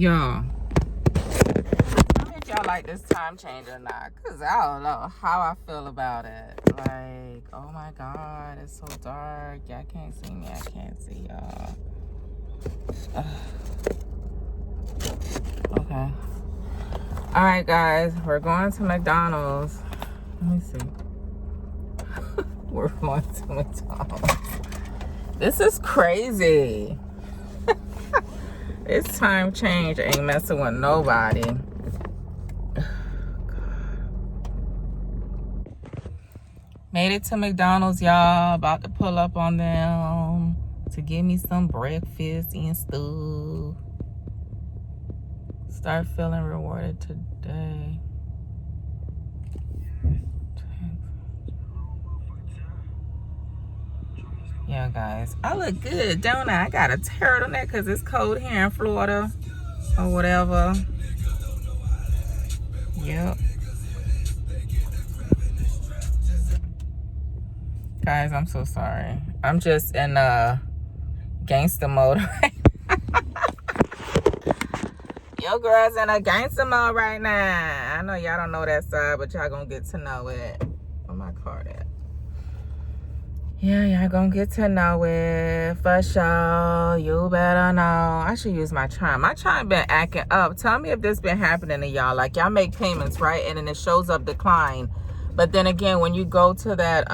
Y'all, tell me if y'all like this time change or not, because I don't know how I feel about it. Like, oh my God, it's so dark. Y'all can't see me. I can't see y'all. Okay. All right, guys, we're going to McDonald's. Let me see. We're going to McDonald's. This is crazy. This time change ain't messing with nobody. Made it to McDonald's, y'all. About to pull up on them to give me some breakfast and stuff. Start feeling rewarded today. Yeah, guys. I look good, don't I? I got a turtleneck because it's cold here in Florida or whatever. Yep. Guys, I'm so sorry. I'm just in gangster mode right now. Yo, girls in a gangster mode right now. I know y'all don't know that side, but y'all gonna get to know it. Where my card at? Yeah, y'all gonna get to know it for sure. You better know. I should use my chime. My chime been acting up. Tell me if this been happening to y'all. Like, y'all make payments, right? And then it shows up decline. But then again, when you go to that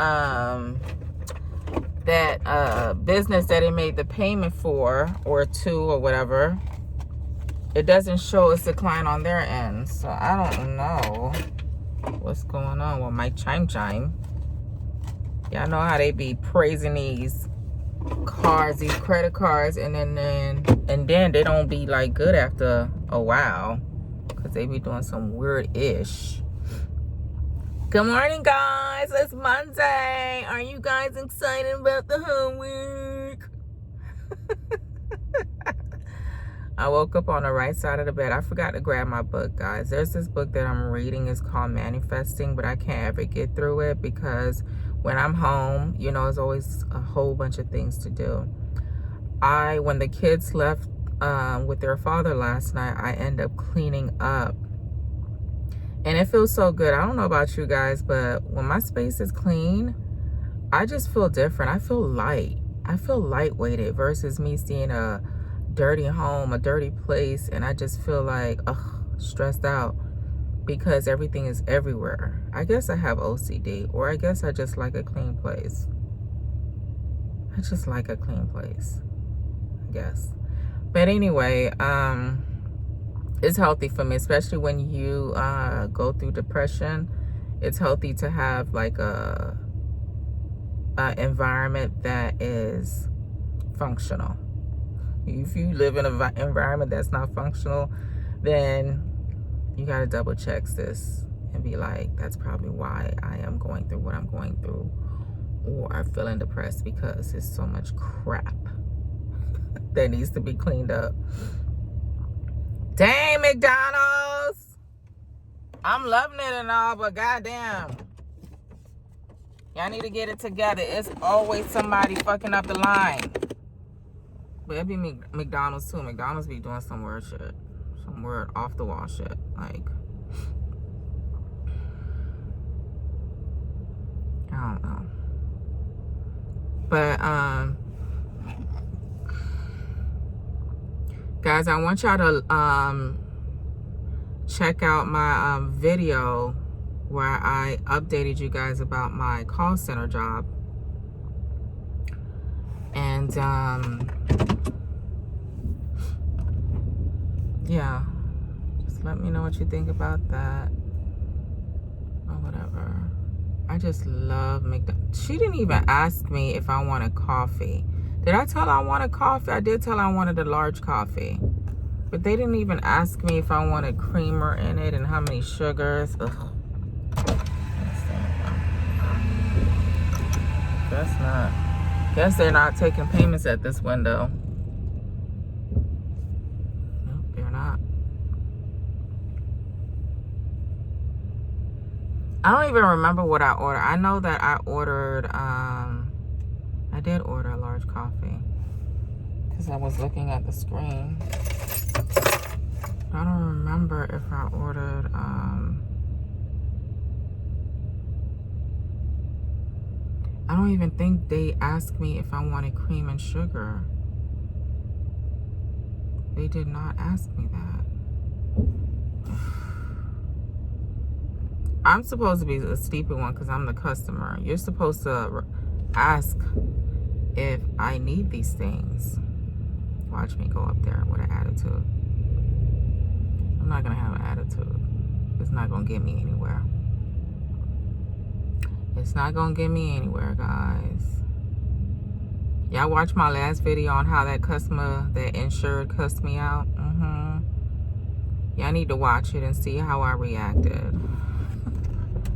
business that it made the payment for, or to, or whatever, it doesn't show its decline on their end. So I don't know what's going on with my chime. Y'all know how they be praising these cards, these credit cards, and then they don't be like good after a while, because they be doing some weird-ish. Good morning, guys. It's Monday. Are you guys excited about the homework? I woke up on the right side of the bed. I forgot to grab my book, guys. There's this book that I'm reading. It's called Manifesting, but I can't ever get through it because when I'm home, you know, there's always a whole bunch of things to do. When the kids left with their father last night, I end up cleaning up. And it feels so good. I don't know about you guys, but when my space is clean, I just feel different. I feel light. I feel light-weighted versus me seeing a dirty home, a dirty place, and I just feel like, stressed out because everything is everywhere. I guess I have OCD, or I guess I just like a clean place. I just like a clean place, I guess. But anyway, it's healthy for me, especially when you go through depression. It's healthy to have like a environment that is functional. If you live in an environment that's not functional, then you got to double check this and be like, that's probably why I am going through what I'm going through, or I'm feeling depressed, because there's so much crap that needs to be cleaned up. Dang, McDonald's. I'm loving it and all, but goddamn, y'all need to get it together. It's always somebody fucking up the line. But it be McDonald's too. McDonald's be doing some weird shit. Some weird off the wall shit. Like, I don't know. But guys, I want y'all to check out my video where I updated you guys about my call center job. And yeah, just let me know what you think about that or whatever. I just love McDonald's. She didn't even ask me if I wanted coffee. Did I tell her I wanted coffee? I did tell her I wanted a large coffee, but they didn't even ask me if I wanted creamer in it and how many sugars. Ugh. That's not. Guess they're not taking payments at this window. Nope, they're not. I don't even remember what I ordered. I know that I ordered, I did order a large coffee because I was looking at the screen. I don't remember if I ordered, I don't even think they asked me if I wanted cream and sugar. They did not ask me that. I'm supposed to be the stupid one because I'm the customer. You're supposed to ask if I need these things. Watch me go up there with an attitude. I'm not gonna have an attitude. It's not gonna get me anywhere. It's not gonna get me anywhere, guys. Y'all watch my last video on how that customer, that insured, cussed me out? Y'all need to watch it and see how I reacted.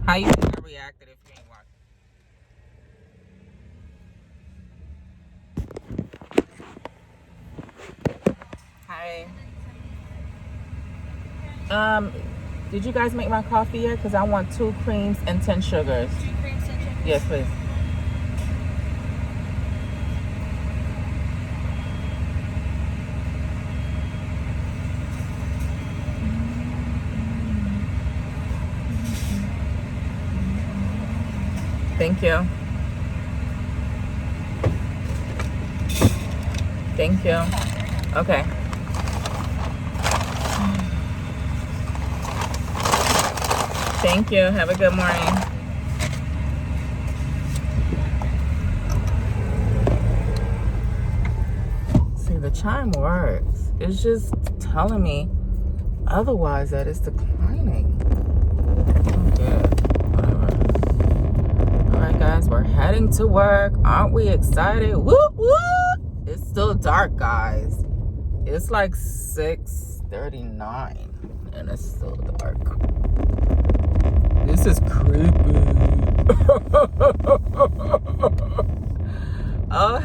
How you think I reacted if you ain't watching? Hi. Did you guys make my coffee yet? Because I want 2 creams and 10 sugars. 2 creams, 10 sugars? Yes, please. Thank you. Thank you. Okay. Thank you. Have a good morning. See, the chime works. It's just telling me otherwise that it's declining. Okay, whatever. All right, guys, we're heading to work. Aren't we excited? Whoop, whoop. It's still dark, guys. It's like 6:39 and it's still dark. This is creepy. Oh,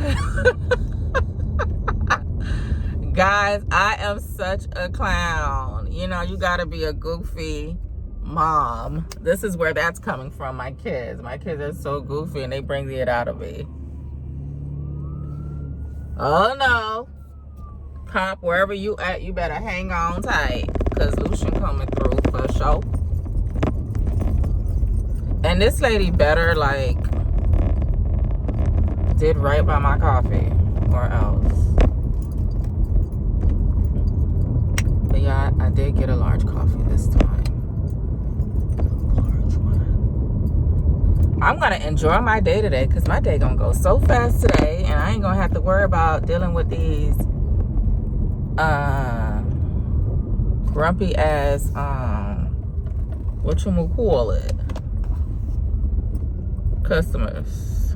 guys, I am such a clown. You know, you gotta be a goofy mom. This is where that's coming from. My kids are so goofy and they bring it out of me. Oh no, cop, wherever you at, you better hang on tight, because Lucian coming through for sure. And this lady better, like, did right by my coffee, or else. But yeah, I did get a large coffee this time. Large one. I'm gonna enjoy my day today, because my day gonna go so fast today, and I ain't gonna have to worry about dealing with these grumpy ass whatchamacallit customers.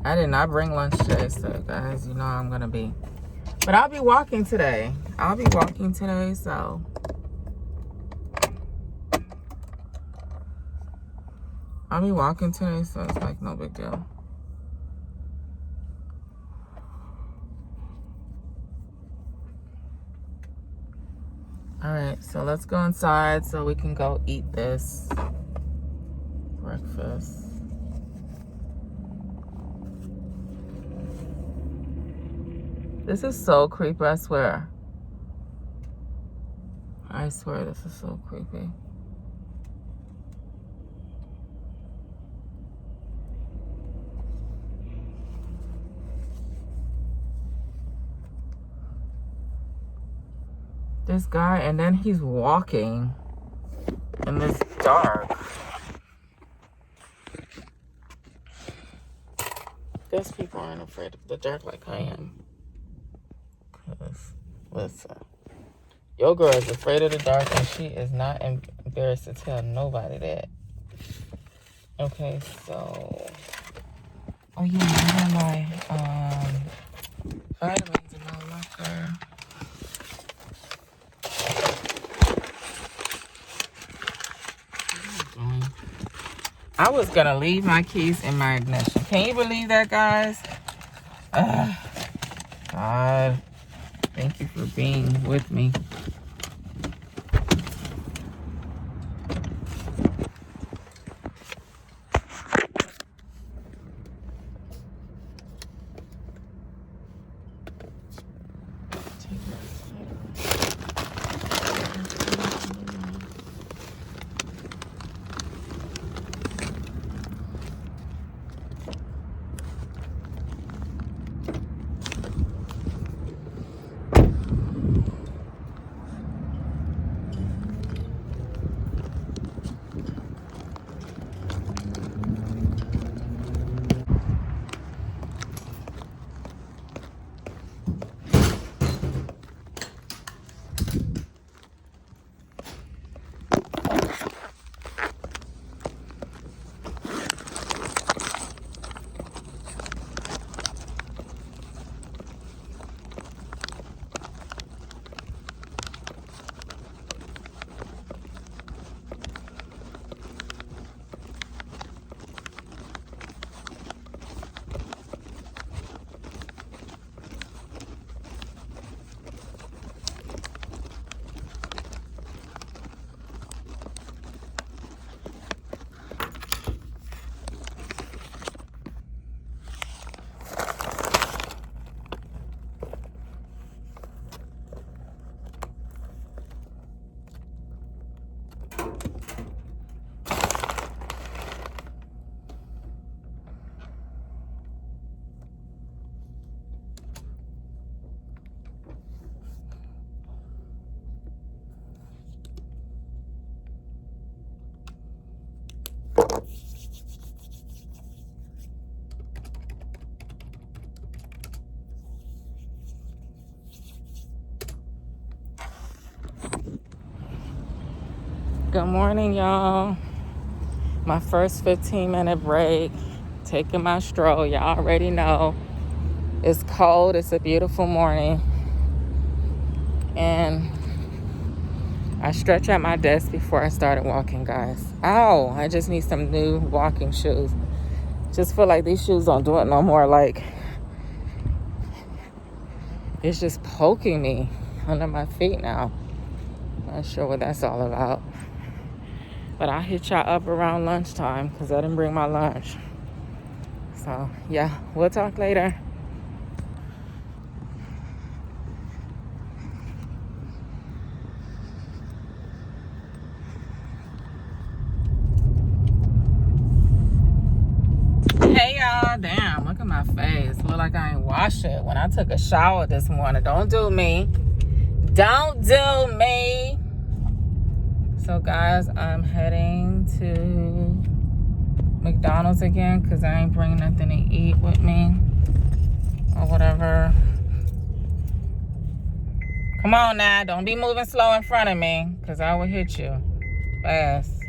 I did not bring lunch today, so guys, you know I'm gonna be, but I'll be walking today. So I'll be walking today, so it's like no big deal. All right, so let's go inside so we can go eat this breakfast. This is so creepy, I swear. I swear this is so creepy. This guy, and then he's walking in this dark. Guess people aren't afraid of the dark like I am. Cause listen, your girl is afraid of the dark, and she is not embarrassed to tell nobody that. Okay, so oh yeah, I have my vitamins in my locker. I was gonna leave my keys in my ignition. Can you believe that, guys? God, thank you for being with me. Good morning, y'all. My first 15-minute break. Taking my stroll. Y'all already know. It's cold. It's a beautiful morning. And I stretch at my desk before I started walking, guys. Ow! I just need some new walking shoes. Just feel like these shoes don't do it no more. Like, it's just poking me under my feet now. Not sure what that's all about. But I'll hit y'all up around lunchtime because I didn't bring my lunch. So, yeah, we'll talk later. Hey, y'all. Damn, look at my face. Look like I ain't washed it when I took a shower this morning. Don't do me. Don't do me. So, guys, I'm heading to McDonald's again because I ain't bringing nothing to eat with me or whatever. Come on now, don't be moving slow in front of me because I will hit you fast.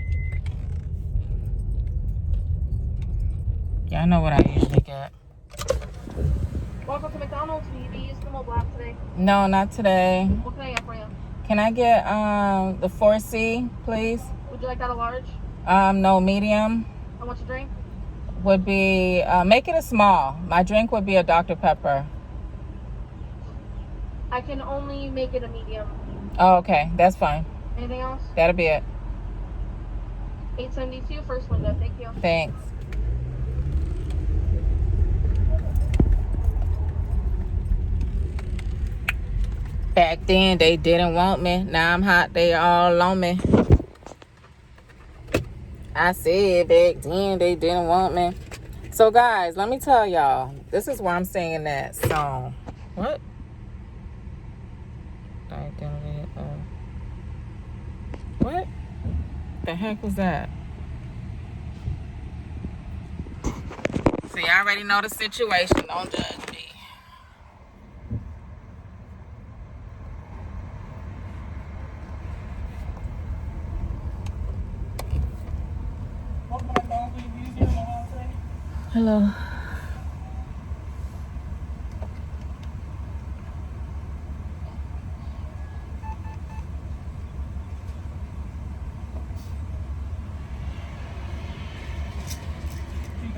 Yeah, I know what I usually get. Welcome to McDonald's. Will you be using the mobile app today? No, not today. What can I get for you? Can I get the 4C, please? Would you like that a large? No, medium. And what's your drink? Would be, make it a small. My drink would be a Dr. Pepper. I can only make it a medium. Oh, okay. That's fine. Anything else? That'll be it. 872, first window. Thank you. Thanks. Back then, they didn't want me. Now I'm hot. They all on me. I said back then they didn't want me. So, guys, let me tell y'all. This is why I'm singing that song. What? What the heck was that? See, I already know the situation. Don't judge me. Hello.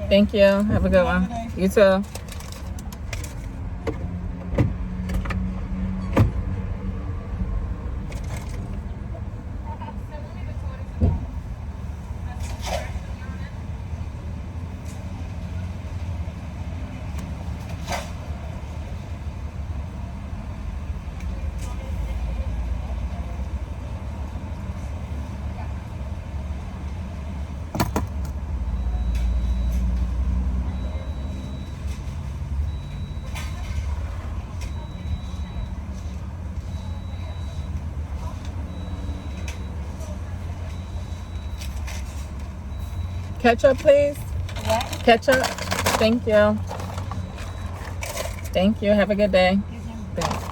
Thank you. Have a good one. You too. Ketchup, please. What? Ketchup. Thank you. Thank you. Have a good day. Thanks.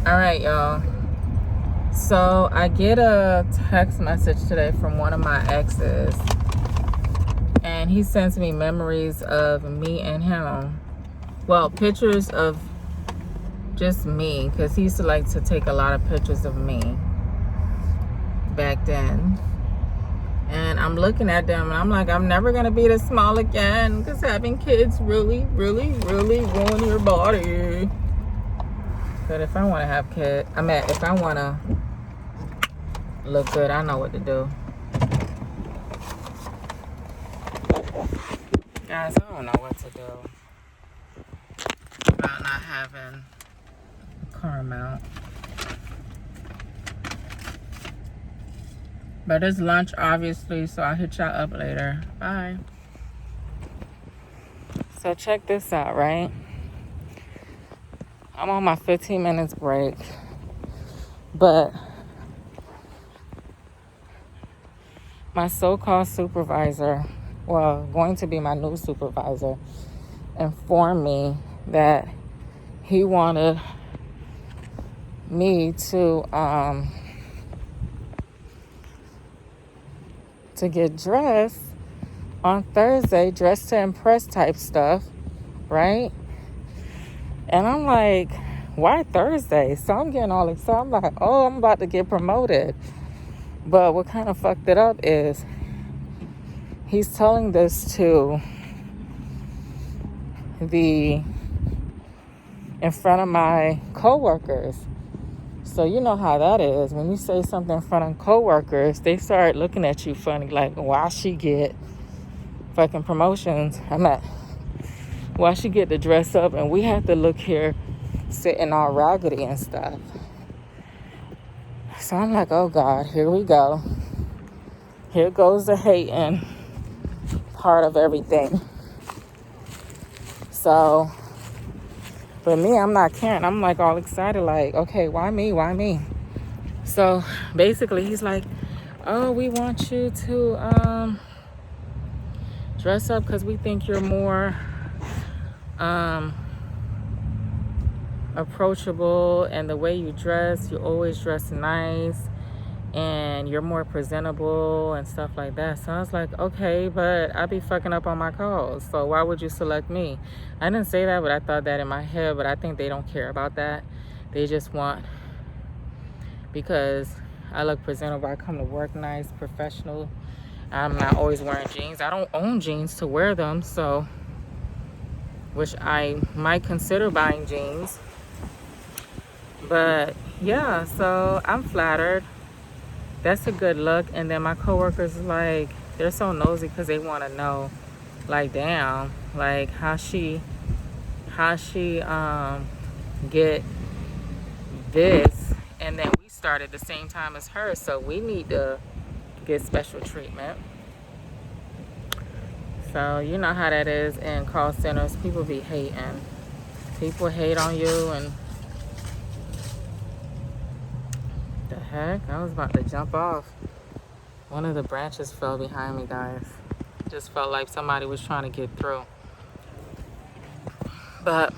All right, y'all. So I get a text message today from one of my exes. And he sends me memories of me and him. Well, pictures of just me, because he used to like to take a lot of pictures of me back then. And I'm looking at them and I'm like, I'm never gonna be this small again because having kids really ruin your body. But if I want to have kids, if I want to look good, I know what to do. Guys, I don't know what to do about not having a car mount. But it's lunch, obviously, so I'll hit y'all up later. Bye. So check this out, right? I'm on my 15 minutes break. But my so-called supervisor, well, going to be my new supervisor, informed me that he wanted me to get dressed on Thursday, dressed to impress type stuff, right? And I'm like, why Thursday? So I'm getting all excited. I'm like, oh, I'm about to get promoted. But what kind of fucked it up is he's telling this to in front of my coworkers. So you know how that is. When you say something in front of coworkers, they start looking at you funny, like, why she get fucking promotions? Why she get to dress up and we have to look here sitting all raggedy and stuff. So I'm like, oh God, here we go. Here goes the hating part of everything. So, but me, I'm not caring. I'm like all excited, like, okay, why me? Why me? So basically he's like, oh, we want you to dress up because we think you're more approachable, and the way you dress, you always dress nice and you're more presentable and stuff like that. So I was like, okay, but I be fucking up on my calls, so why would you select me? I didn't say that, but I thought that in my head. But I think they don't care about that. They just want, because I look presentable, I come to work nice, professional, I'm not always wearing jeans. I don't own jeans to wear them, so, which I might consider buying jeans. But yeah, so I'm flattered. That's a good look. And then my coworkers, like, they're so nosy because they want to know, like, damn, like how she get this, and then we started the same time as her, so we need to get special treatment. So you know how that is in call centers. People be hating. People hate on you, and the heck, I was about to jump off. One of the branches fell behind me, guys. Just felt like somebody was trying to get through. But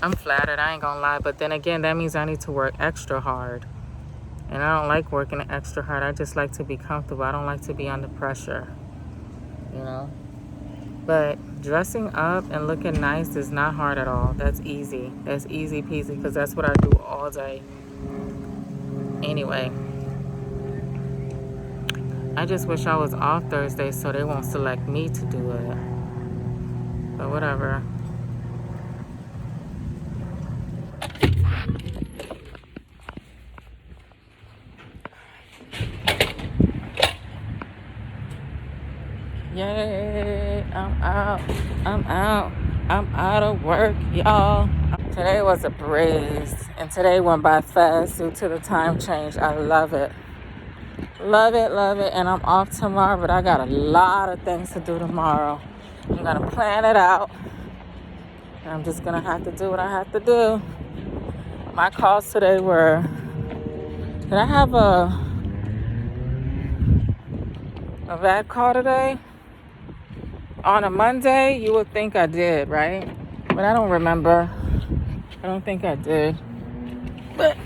I'm flattered, I ain't gonna lie. But then again, that means I need to work extra hard. And I don't like working extra hard. I just like to be comfortable. I don't like to be under pressure, you know? But dressing up and looking nice is not hard at all. That's easy. That's easy peasy, because that's what I do all day. Anyway, I just wish I was off Thursday so they won't select me to do it. But whatever. Yay, I'm out of work, y'all. Today was a breeze, and today went by fast due to the time change. I love it. Love it, and I'm off tomorrow, but I got a lot of things to do tomorrow. I'm going to plan it out, and I'm just going to have to do what I have to do. My calls today were, did I have a bad call today? On a Monday, you would think I did, right? But I don't remember. I don't think I did. But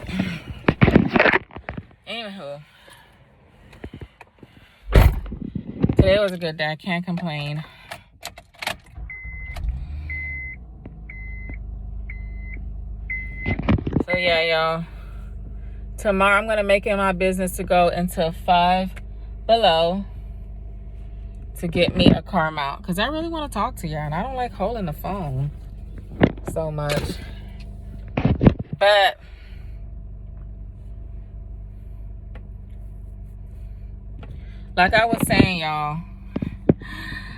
anywho, today was a good day. I can't complain. So yeah, y'all. Tomorrow I'm gonna make it my business to go into Five Below to get me a car mount, because I really want to talk to y'all, and I don't like holding the phone so much. But like I was saying, y'all,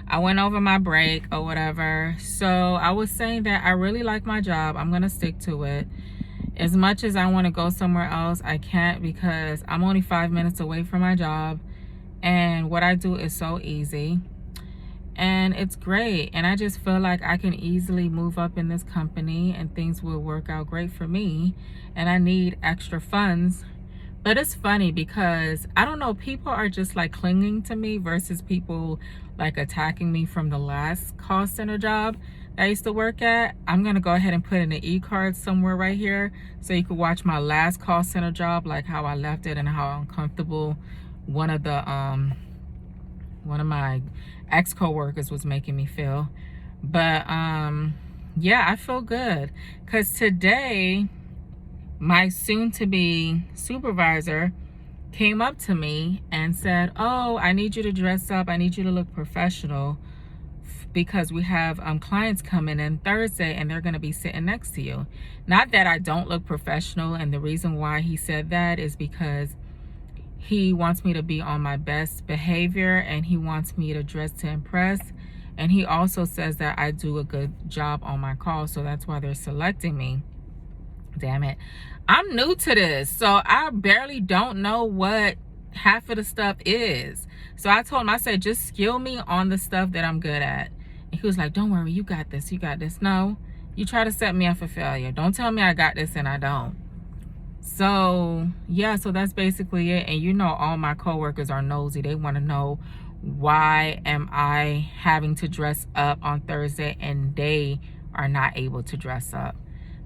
I went over my break or whatever. So I was saying that I really like my job. I'm gonna stick to it. As much as I want to go somewhere else, I can't, because I'm only 5 minutes away from my job, and what I do is so easy. And it's great, and I just feel like I can easily move up in this company and things will work out great for me. And I need extra funds But it's funny because I don't know, people are just like clinging to me versus people like attacking me from the last call center job I used to work at. I'm gonna go ahead and put in an e-card somewhere right here so you can watch my last call center job, like how I left it and how uncomfortable one of my ex co-workers was making me feel. But yeah, I feel good because today my soon-to-be supervisor came up to me and said, oh, I need you to dress up, I need you to look professional because we have clients coming in Thursday and they're going to be sitting next to you. Not that I don't look professional, and the reason why he said that is because he wants me to be on my best behavior and he wants me to dress to impress. And he also says that I do a good job on my call, so that's why they're selecting me. Damn it. I'm new to this, so I barely don't know what half of the stuff is. So I told him, I said, just skill me on the stuff that I'm good at. And he was like, don't worry, you got this, you got this. No, you try to set me up for failure. Don't tell me I got this and I don't. So yeah, so that's basically it. And you know, all my coworkers are nosy. They want to know, why am I having to dress up on Thursday and they are not able to dress up?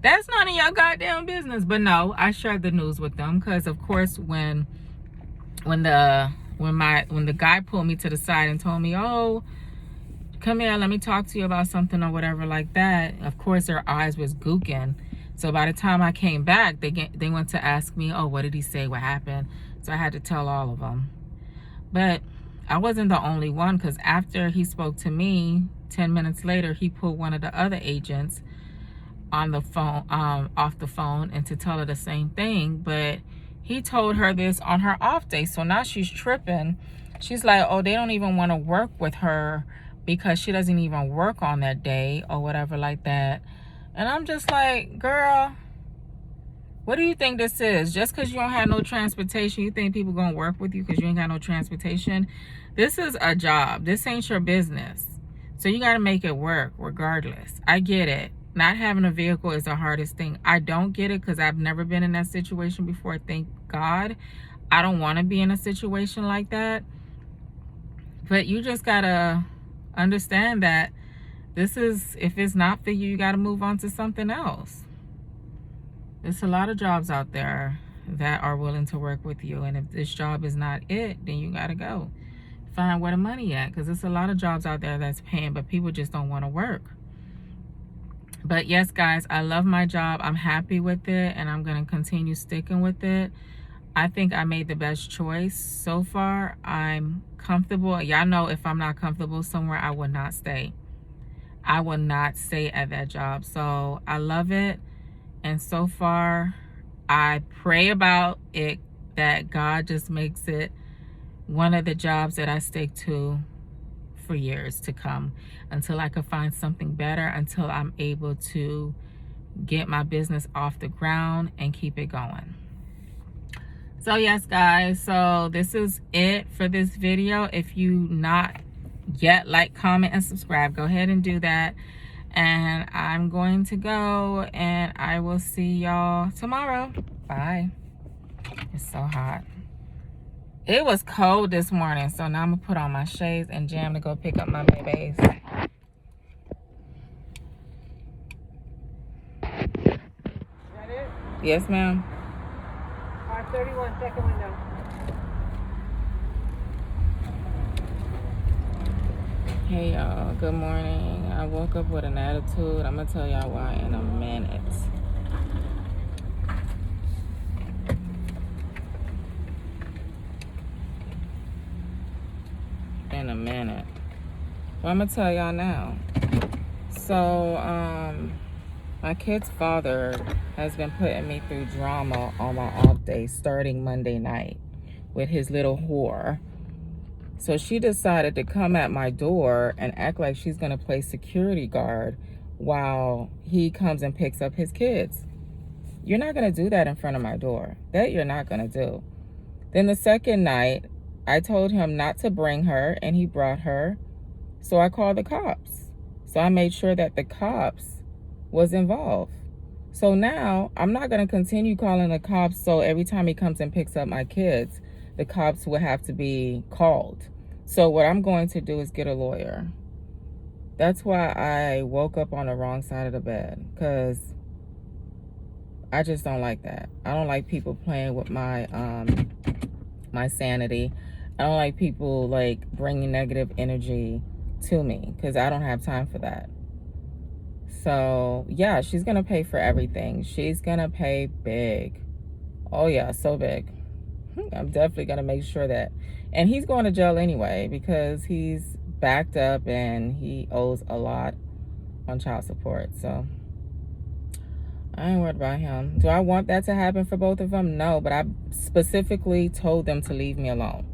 That's none of your goddamn business. But no, I shared the news with them because of course when the guy pulled me to the side and told me, oh, come here, let me talk to you about something or whatever like that, of course their eyes was gooking. So by the time I came back, they went to ask me, oh, what did he say, what happened? So I had to tell all of them. But I wasn't the only one, because after he spoke to me, 10 minutes later, he pulled one of the other agents on the phone, off the phone, and to tell her the same thing. But he told her this on her off day. So now she's tripping. She's like, oh, they don't even want to work with her because she doesn't even work on that day or whatever like that. And I'm just like, girl, what do you think this is? Just because you don't have no transportation, you think people gonna work with you because you ain't got no transportation? This is a job. This ain't your business. So you gotta make it work regardless. I get it. Not having a vehicle is the hardest thing. I don't get it because I've never been in that situation before. Thank God. I don't want to be in a situation like that. But you just gotta understand that this is, if it's not for you, you gotta move on to something else. There's a lot of jobs out there that are willing to work with you, and if this job is not it, then you gotta go find where the money at, because there's a lot of jobs out there that's paying, but people just don't want to work. But yes, guys, I love my job. I'm happy with it, and I'm gonna continue sticking with it. I think I made the best choice so far. I'm comfortable. Y'all know if I'm not comfortable somewhere, I will not stay. I will not stay at that job. So I love it. And so far, I pray about it that God just makes it one of the jobs that I stick to for years to come, until I can find something better, until I'm able to get my business off the ground and keep it going. So yes, guys, so this is it for this video. If you not yet like, comment, and subscribe, go ahead and do that. And I'm going to go, and I will see y'all tomorrow. Bye. It's so hot. It was cold this morning, so now I'm gonna put on my shades and jam to go pick up my babies. Is that it? Yes, ma'am. 531, second window. Hey y'all, good morning. I woke up with an attitude. I'm gonna tell y'all why in a minute. In a minute. Well, I'm gonna tell y'all now. So, my kid's father has been putting me through drama on my off day starting Monday night with his little whore. So she decided to come at my door and act like she's gonna play security guard while he comes and picks up his kids. You're not gonna do that in front of my door. That you're not gonna do. Then the second night, I told him not to bring her, and he brought her. So I called the cops. So I made sure that the cops was involved. So now I'm not going to continue calling the cops. So every time he comes and picks up my kids, the cops will have to be called. So what I'm going to do is get a lawyer. That's why I woke up on the wrong side of the bed, because I just don't like that. I don't like people playing with my my sanity. I don't like people like bringing negative energy to me, because I don't have time for that. So yeah, she's gonna pay for everything. She's gonna pay big. Oh yeah, so big. I'm definitely gonna make sure that. And he's going to jail anyway, because he's backed up and he owes a lot on child support. So I ain't worried about him. Do I want that to happen for both of them? No, but I specifically told them to leave me alone.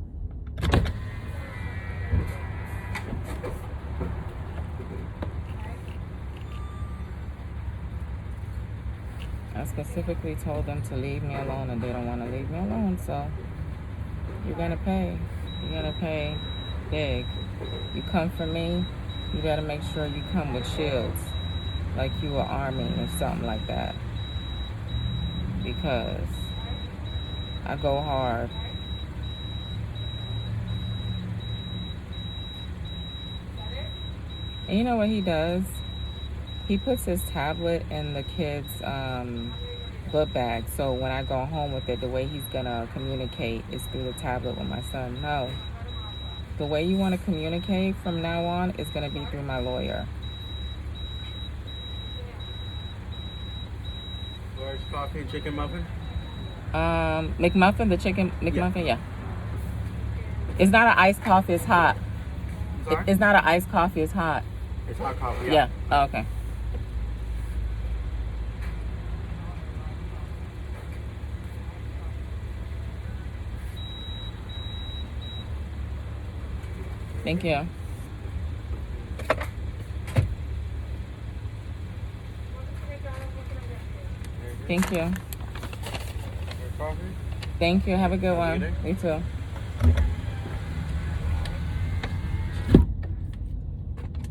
I specifically told them to leave me alone, and they don't want to leave me alone. So you're gonna pay. You're gonna pay big. You come for me, you gotta make sure you come with shields, like you are army or something like that, because I go hard. And you know what he does? He puts his tablet in the kid's book bag. So when I go home with it, the way he's gonna communicate is through the tablet with my son. No. The way you want to communicate from now on is gonna be through my lawyer. Large coffee and chicken muffin? McMuffin, the chicken McMuffin, yeah. It's not an iced coffee, it's hot. Sorry? It's not an iced coffee, it's hot. It's hot coffee, Yeah. Oh, okay. Thank you. Thank you. Large coffee? Thank you. Have a good Have a one. good day. You too.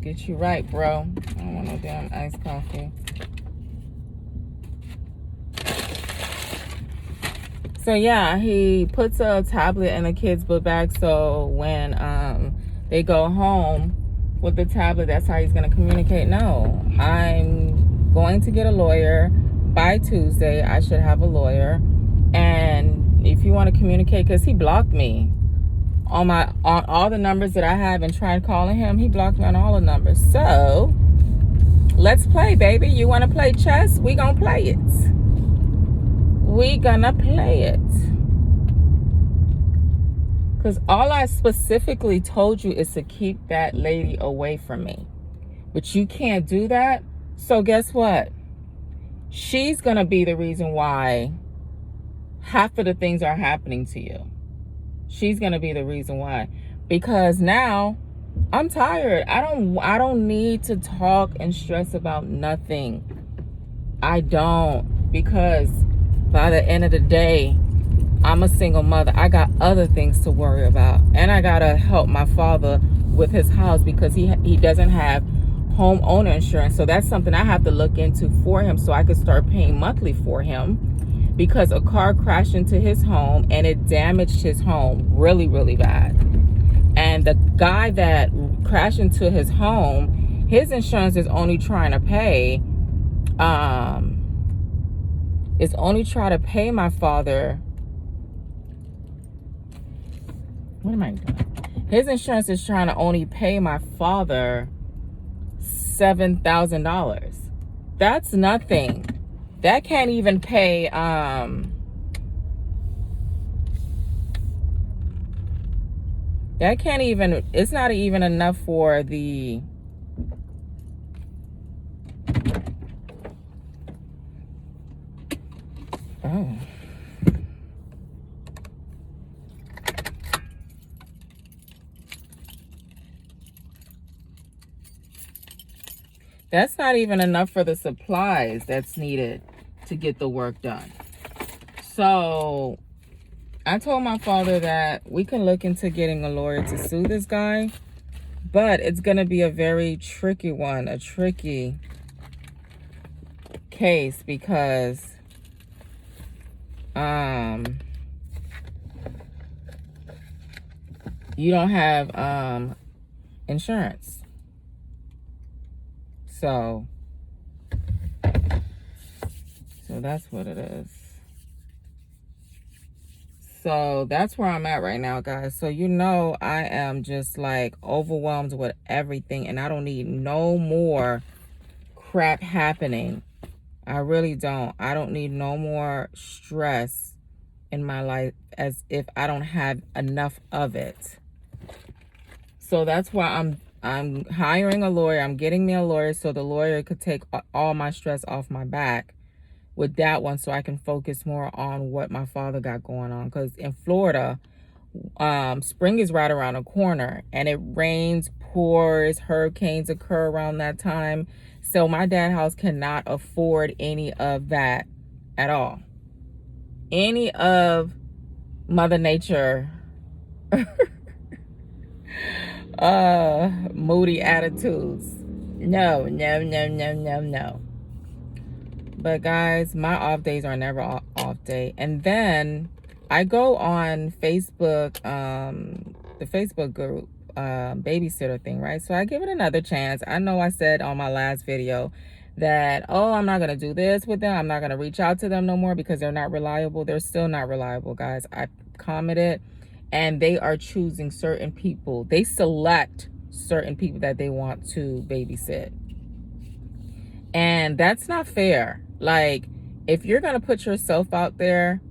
Get you right, bro. I don't want no damn iced coffee. So yeah, he puts a tablet in the kid's book bag, so when they go home with the tablet, that's how he's gonna communicate. No, I'm going to get a lawyer by Tuesday. I should have a lawyer. And if you want to communicate, because he blocked me on all the numbers that I have and tried calling him, he blocked me on all the numbers. So let's play, baby. You want to play chess? We gonna play it. We gonna play it. Because all I specifically told you is to keep that lady away from me. But you can't do that. So guess what? She's gonna be the reason why half of the things are happening to you. She's gonna be the reason why. Because now I'm tired. I don't need to talk and stress about nothing. I don't. Because by the end of the day, I'm a single mother. I got other things to worry about. And I gotta help my father with his house, because he doesn't have homeowner insurance. So that's something I have to look into for him, so I could start paying monthly for him, because a car crashed into his home and it damaged his home really, really bad. And the guy that crashed into his home, his insurance is only trying to pay my father. What am I doing? His insurance is trying to only pay my father $7,000. That's nothing. That can't even pay it's not even enough for the that's not even enough for the supplies that's needed to get the work done. So I told my father that we can look into getting a lawyer to sue this guy, but it's going to be a very tricky one, a tricky case because you don't have insurance. So that's what it is. So that's where I'm at right now, guys. So I am just like overwhelmed with everything, and I don't need no more crap happening. I really don't. I don't need no more stress in my life as if I don't have enough of it. So that's why I'm hiring a lawyer. I'm getting me a lawyer so the lawyer could take all my stress off my back with that one, so I can focus more on what my father got going on. Because in Florida, spring is right around the corner, and it rains, pours, hurricanes occur around that time. So my dad's house cannot afford any of that at all. Any of Mother Nature moody attitudes. No. But guys, my off days are never off day. And then I go on Facebook, the Facebook group, babysitter thing, right? So I give it another chance. I know I said on my last video that, oh, I'm not going to do this with them. I'm not going to reach out to them no more because they're not reliable. They're still not reliable, guys. I commented, and they are choosing certain people. They select certain people that they want to babysit. And that's not fair. Like, if you're going to put yourself out there,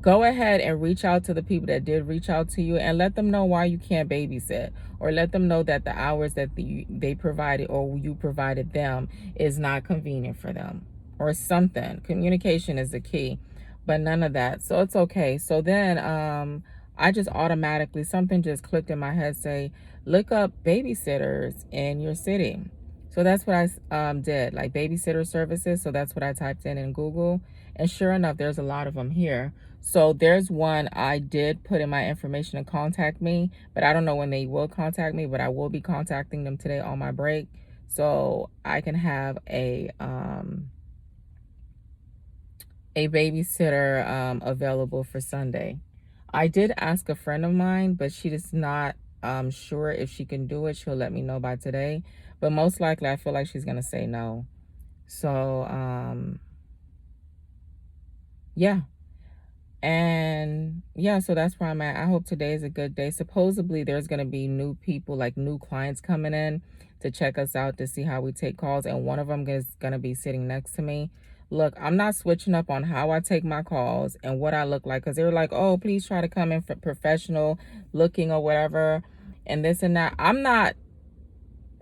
go ahead and reach out to the people that did reach out to you and let them know why you can't babysit, or let them know that the hours that they provided or you provided them is not convenient for them or something. Communication is the key, but none of that. So it's okay. So then I just automatically, something just clicked in my head, say, look up babysitters in your city. So that's what I did, like babysitter services. So that's what I typed in Google. And sure enough, there's a lot of them here. So there's one I did put in my information to contact me, but I don't know when they will contact me, but I will be contacting them today on my break, so I can have a babysitter available for Sunday. I did ask a friend of mine, but she is not sure if she can do it. She'll let me know by today, but most likely I feel like she's gonna say no. So yeah. And yeah, so that's where I'm at. I hope today is a good day. Supposedly there's going to be new people, like new clients coming in to check us out to see how we take calls, and one of them is going to be sitting next to me. Look, I'm not switching up on how I take my calls and what I look like, because they were like, oh, please try to come in for professional looking or whatever and this and that. I'm not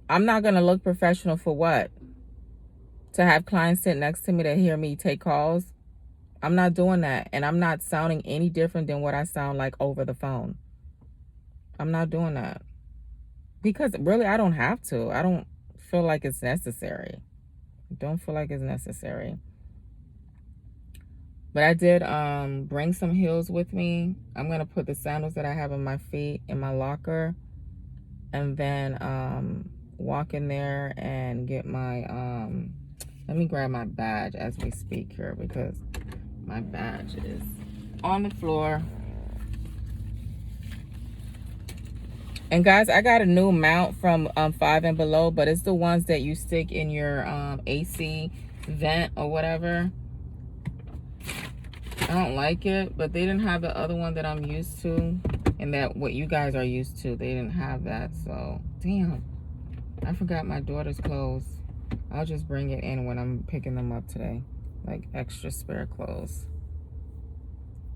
going to look professional for what? To have clients sit next to me to hear me take calls? I'm not doing that, and I'm not sounding any different than what I sound like over the phone. I'm not doing that because really I don't have to. I don't feel like it's necessary. I don't feel like it's necessary. But I did bring some heels with me. I'm going to put the sandals that I have on my feet in my locker, and then walk in there and get my let me grab my badge as we speak here, because my badge is on the floor. And guys, I got a new mount from 5 and Below, but it's the ones that you stick in your AC vent or whatever. I don't like it, but they didn't have the other one that I'm used to, and that what you guys are used to. They didn't have that, so damn, I forgot my daughter's clothes. I'll just bring it in when I'm picking them up today, like extra spare clothes.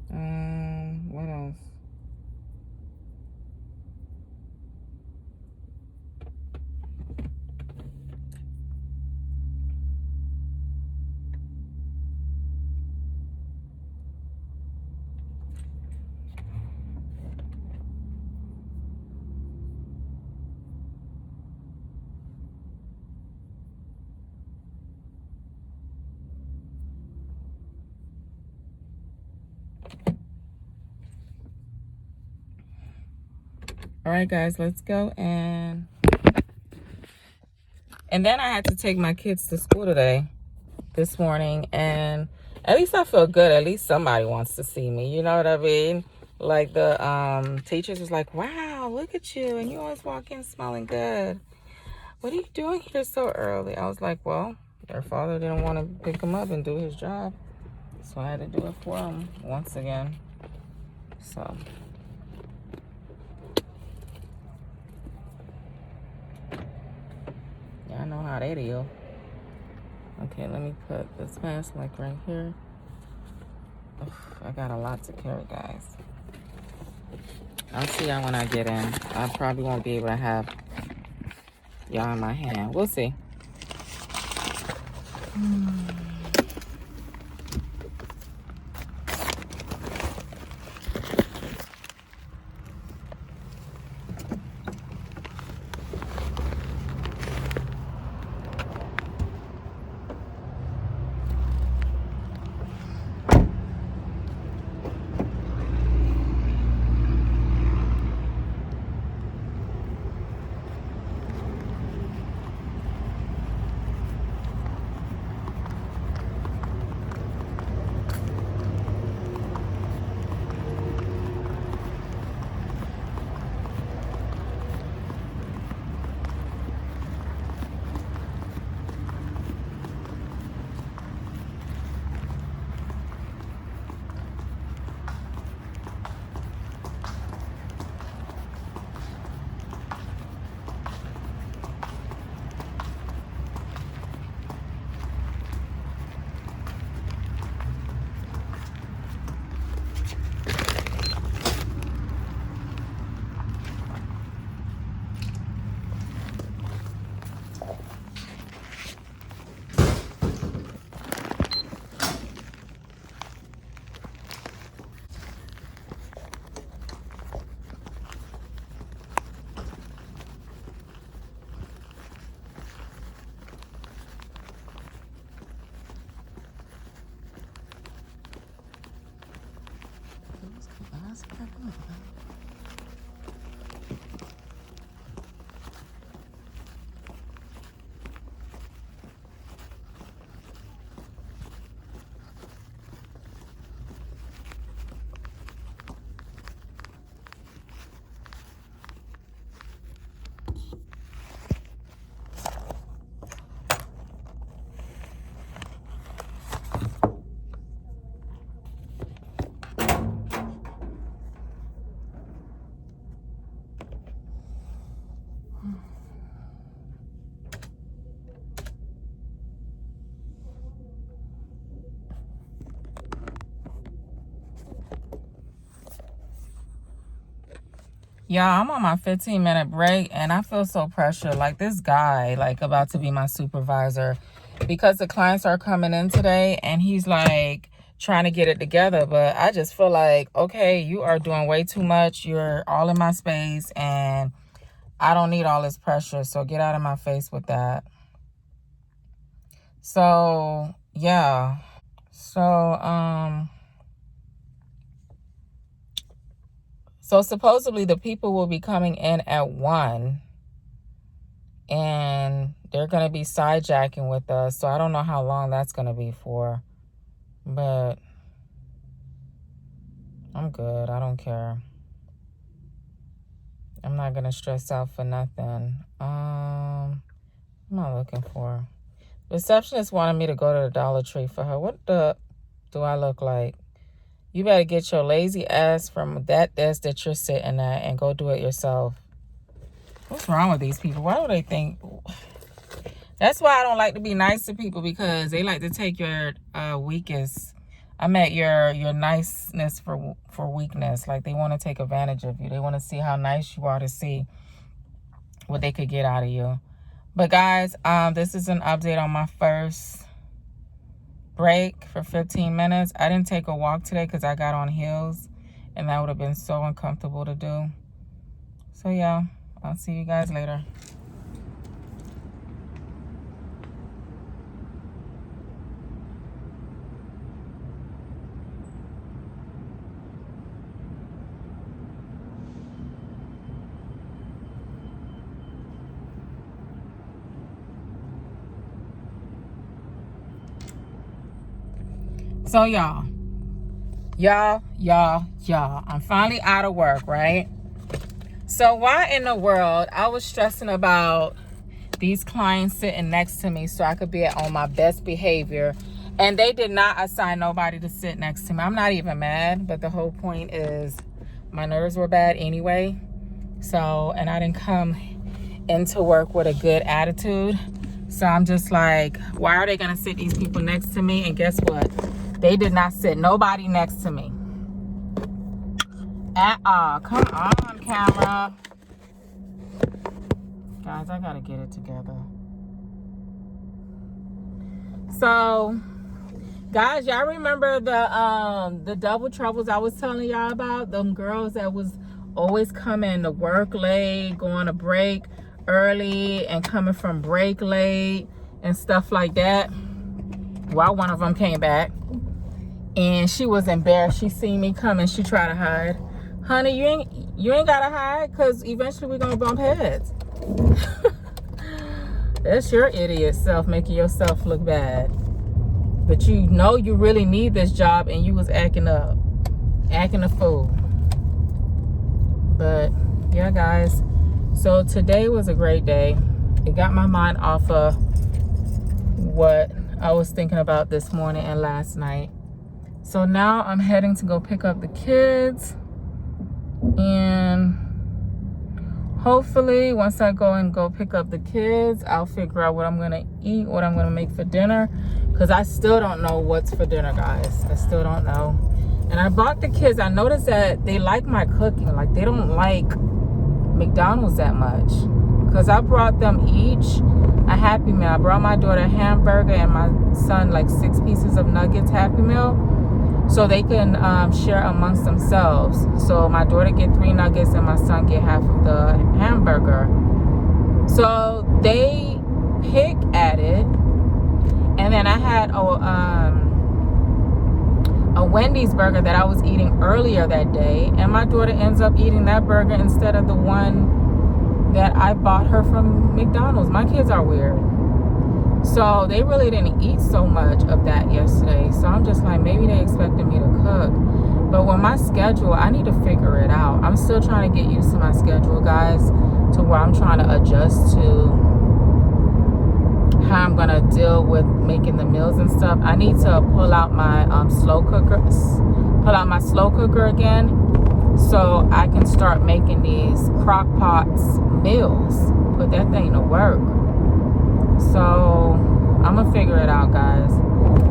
What else? All right, guys, let's go. And then I had to take my kids to school today. this morning, and at least I feel good. At least somebody wants to see me. You know what I mean? Like the teachers was like, wow, look at you. And you always walk in smelling good. What are you doing here so early? I was like, well, their father didn't want to pick him up and do his job. So I had to do it for him once again. So. Yeah, I know how they deal. Okay, let me put this mask like right here. Ugh, I got a lot to carry, guys. I'll see y'all when I get in. I probably won't be able to have y'all in my hand. We'll see. Yeah, I'm on my 15-minute break, and I feel so pressured. Like this guy, like about to be my supervisor, because the clients are coming in today, and he's like trying to get it together. But I just feel like, okay, you are doing way too much. You're all in my space, and I don't need all this pressure. So get out of my face with that. So yeah. So supposedly the people will be coming in at 1, and they're going to be sidejacking with us. So I don't know how long that's going to be for, but I'm good. I don't care. I'm not going to stress out for nothing. What am I looking for? Receptionist wanted me to go to the Dollar Tree for her. What the do I look like? You better get your lazy ass from that desk that you're sitting at and go do it yourself. What's wrong with these people? Why do they think... That's why I don't like to be nice to people, because they like to take your weakest... I meant your niceness for weakness. Like, they want to take advantage of you. They want to see how nice you are to see what they could get out of you. But guys, this is an update on my first break for 15 minutes. I didn't take a walk today because I got on heels, and that would have been so uncomfortable to do. So yeah, I'll see you guys later. So y'all, I'm finally out of work, right? So why in the world I was stressing about these clients sitting next to me so I could be on my best behavior, and they did not assign nobody to sit next to me. I'm not even mad, but the whole point is my nerves were bad anyway. So, and I didn't come into work with a good attitude. So I'm just like, why are they gonna sit these people next to me? And guess what? They did not sit nobody next to me at all. Come on, camera. Guys, I gotta get it together. So, guys, y'all remember the double troubles I was telling y'all about? Them girls that was always coming to work late, going to break early, and coming from break late and stuff like that. Well, one of them came back and she was embarrassed. She seen me coming. She tried to hide. Honey, you ain't gotta hide, because eventually we're gonna bump heads. That's your idiot self making yourself look bad. But you know you really need this job and you was acting up, acting a fool. But yeah, guys, so today was a great day. It got my mind off of what I was thinking about this morning and last night. So now I'm heading to go pick up the kids, and hopefully once I go pick up the kids, I'll figure out what I'm gonna eat, what I'm gonna make for dinner, because I still don't know what's for dinner, guys. I still don't know. And I bought the kids, I noticed that they like my cooking. Like, they don't like McDonald's that much, because I brought them each a Happy Meal. I brought my daughter a hamburger and my son like 6 pieces of nuggets Happy Meal, so they can share amongst themselves. So my daughter get 3 nuggets and my son get half of the hamburger. So they pick at it. And then I had a Wendy's burger that I was eating earlier that day, and my daughter ends up eating that burger instead of the one that I bought her from McDonald's. My kids are weird. So they really didn't eat so much of that yesterday. So I'm just like, maybe they expected me to cook. But with my schedule, I need to figure it out. I'm still trying to get used to my schedule, guys, to where I'm trying to adjust to how I'm gonna deal with making the meals and stuff. I need to pull out my slow cooker again, so I can start making these crock pots meals. Put that thing to work. So I'm gonna figure it out, guys.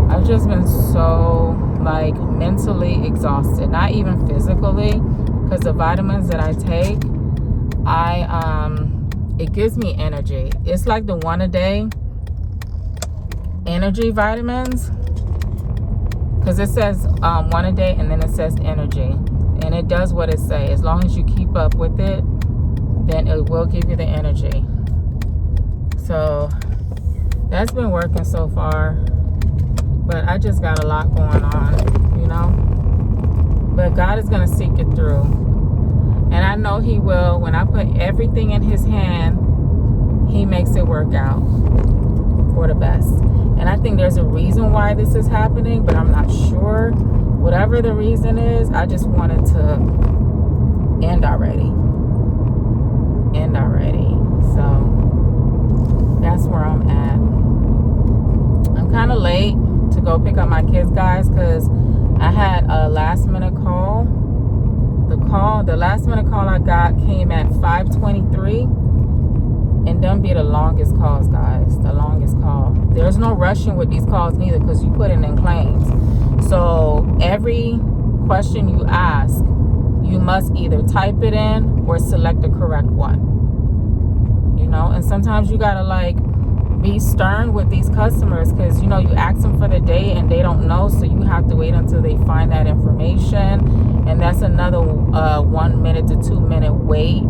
I've just been so like mentally exhausted, not even physically, because the vitamins that I take, it gives me energy. It's like the 1 a day energy vitamins, because it says 1 a day and then it says energy, and it does what it says. As long as you keep up with it, then it will give you the energy. So that's been working so far, but I just got a lot going on, you know. But God is gonna see it through, and I know He will. When I put everything in His hand, He makes it work out for the best. And I think there's a reason why this is happening, but I'm not sure. Whatever the reason is, I just wanted to end already. So that's where I'm at. I'm kind of late to go pick up my kids, guys, because I had a last minute call. The last minute call I got came at 5:23. And don't be the longest calls, guys. The longest call. There's no rushing with these calls neither, because you put in claims. So every question you ask, you must either type it in or select the correct one. You know, and sometimes you gotta like be stern with these customers, because you know you ask them for the date and they don't know, so you have to wait until they find that information, and that's another 1 minute to 2 minute wait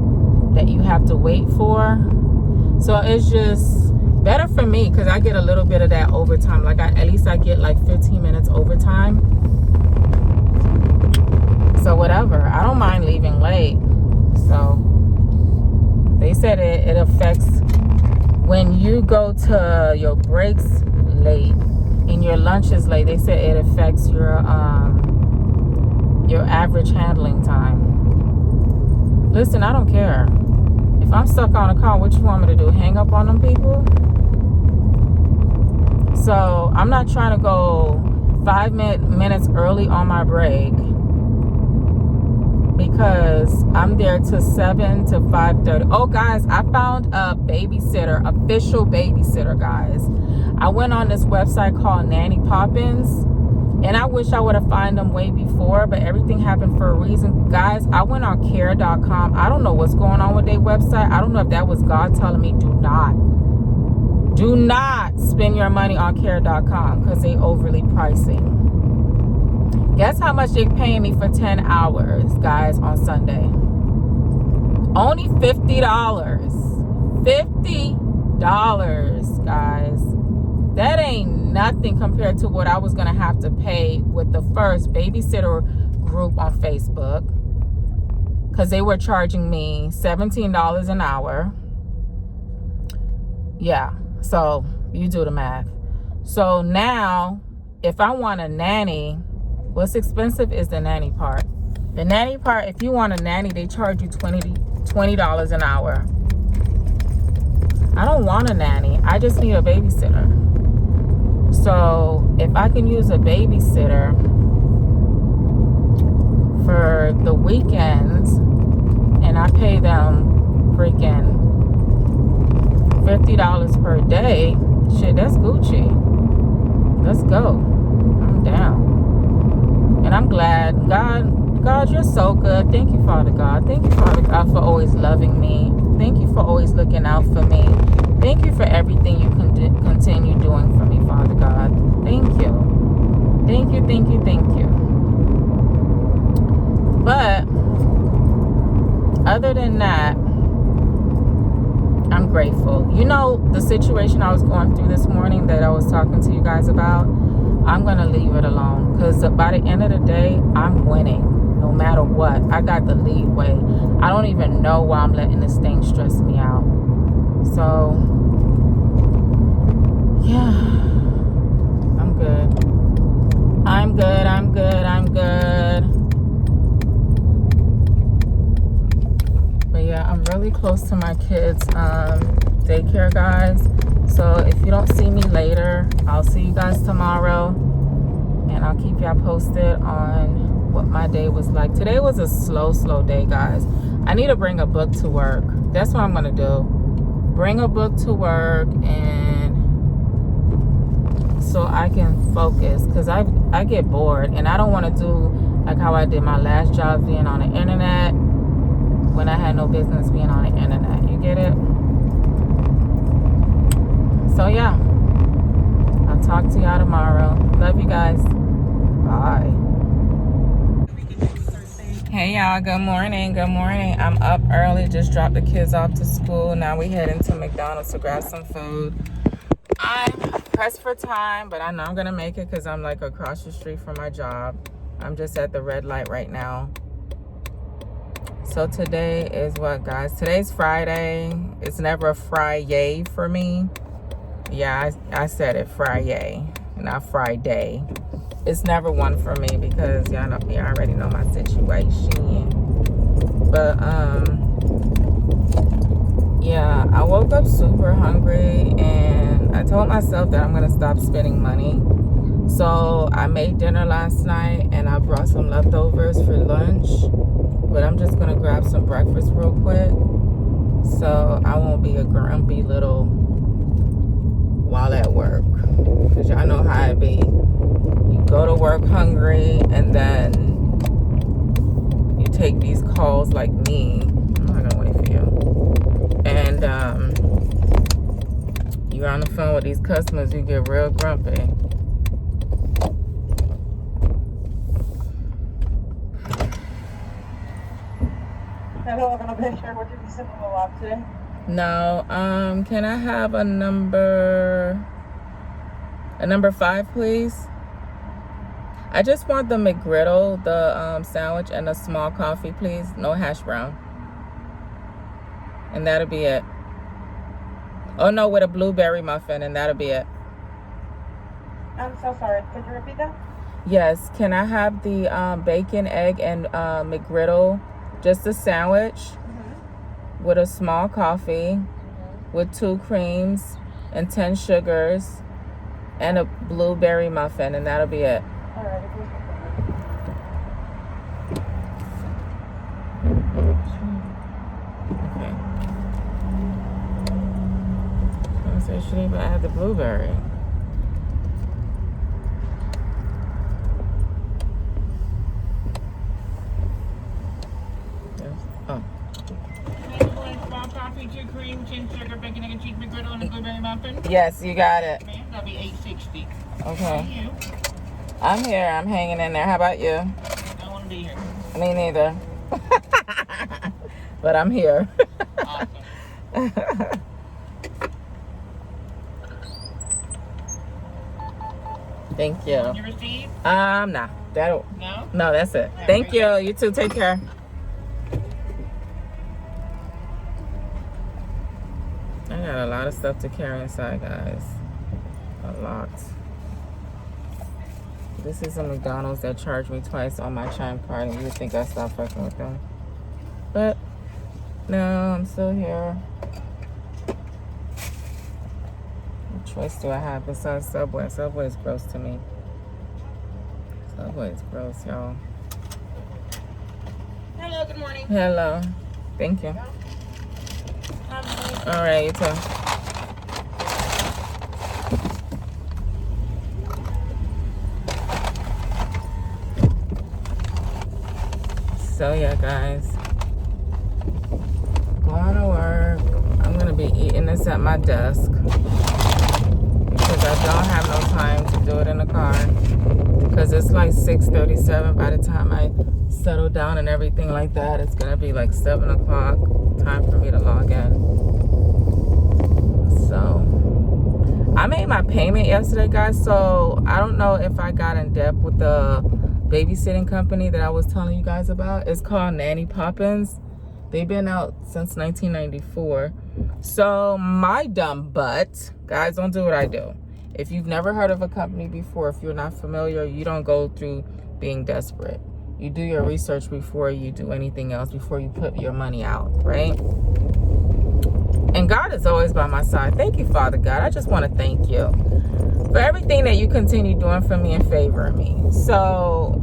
that you have to wait for. So it's just better for me, because I get a little bit of that overtime. Like at least I get like 15 minutes overtime. So whatever, I don't mind leaving late. So they said it affects when you go to your breaks late and and your lunch is late, they said it affects your average handling time. Listen, I don't care. If I'm stuck on a call, what you want me to do? Hang up on them people? So I'm not trying to go 5 minutes early on my break, because I'm there to 7 to 5:30. Oh, guys, I found a babysitter, official babysitter, guys. I went on this website called Nanny Poppins, and I wish I would have found them way before, but everything happened for a reason. Guys, I went on care.com. I don't know what's going on with their website. I don't know if that was God telling me do not spend your money on care.com, because they overly pricing. Guess how much they're paying me for 10 hours, guys, on Sunday? Only $50. $50, guys. That ain't nothing compared to what I was going to have to pay with the first babysitter group on Facebook, because they were charging me $17 an hour. Yeah, so you do the math. So now, if I want a nanny, what's expensive is the nanny part. The nanny part, if you want a nanny, they charge you $20 an hour. I don't want a nanny. I just need a babysitter. So if I can use a babysitter for the weekends, and I pay them freaking $50 per day, shit, that's Gucci. Let's go. I'm down. And I'm glad. God, you're so good. Thank you, Father God. Thank you, Father God, for always loving me. Thank you for always looking out for me. Thank you for everything you can continue doing for me, Father God. Thank you. Thank you, thank you, thank you. But other than that, I'm grateful. You know, the situation I was going through this morning that I was talking to you guys about, I'm going to leave it alone, because by the end of the day, I'm winning no matter what. I got the lead way. I don't even know why I'm letting this thing stress me out. So, yeah, I'm good. I'm good, I'm good, I'm good. But yeah, I'm really close to my kids' daycare, guys. So if you don't see me later, I'll see you guys tomorrow, and I'll keep y'all posted on what my day was like. Today was a slow day, guys. I need to bring a book to work. That's what I'm gonna do. Bring a book to work, and so I can focus, because I get bored, and I don't want to do like how I did my last job, being on the internet when I had no business being on the internet. You get it? So yeah, I'll talk to y'all tomorrow. Love you guys. Bye. Hey y'all, good morning. Good morning. I'm up early, just dropped the kids off to school. Now we heading to McDonald's to grab some food. I'm pressed for time, but I know I'm gonna make it, because I'm like across the street from my job. I'm just at the red light right now. So today is what, guys? Today's Friday. It's never a Friday for me. Yeah, I said it, Friday, not Friday. It's never one for me, because y'all already know my situation. But yeah, I woke up super hungry, and I told myself that I'm gonna stop spending money. So I made dinner last night, and I brought some leftovers for lunch, but I'm just gonna grab some breakfast real quick, so I won't be a grumpy little while at work, because y'all know how it be. You go to work hungry, and then you take these calls like me. I'm not gonna wait for you. And you're on the phone with these customers, you get real grumpy. Hello, I'm gonna make sure what did you send from the lab today? No, can I have a number 5, please? I just want the McGriddle, the sandwich, and a small coffee, please. No hash brown. And that'll be it. Oh no, with a blueberry muffin, and that'll be it. I'm so sorry. Could you repeat that? Yes. Can I have the bacon, egg, and McGriddle, just a sandwich with a small coffee, with 2 creams and 10 sugars, and a blueberry muffin, and that'll be it. All right. Okay. I said, should even add the blueberry. Yes. Oh. Small coffee, 2 cream, 10 sugar, bacon, egg, and cheese McGriddle, and a blueberry muffin. Yes, you got it. Man, that'll be $8.60. Okay. You? I'm here. I'm hanging in there. How about you? I don't want to be here. Me neither. But I'm here. Awesome. Thank you. You receive? Nah. That'll. No? No, that's it. Thank you. You too. Take care. I got a lot of stuff to carry inside, guys. A lot. This is a McDonald's that charged me twice on my Chime card, and you would think I stopped fucking with them. But no, I'm still here. What choice do I have besides Subway? Subway is gross to me. Subway is gross, y'all. Hello, good morning. Hello. Thank you. All right, you too. So yeah, guys, going to work. I'm gonna be eating this at my desk because I don't have no time to do it in the car, because it's like 6:37 by the time I settle down and everything like that. It's gonna be like 7 o'clock, time for me to log in. So I made my payment yesterday, guys, so I don't know if I got in depth with the babysitting company that I was telling you guys about. It's called Nanny Poppins. They've been out since 1994. So my dumb butt, guys, don't do what I do. If you've never heard of a company before, if you're not familiar, you don't go through being desperate. You do your research before you do anything else, before you put your money out, right? And God is always by my side. Thank you, Father God. I just want to thank you for everything that you continue doing for me and favoring me. So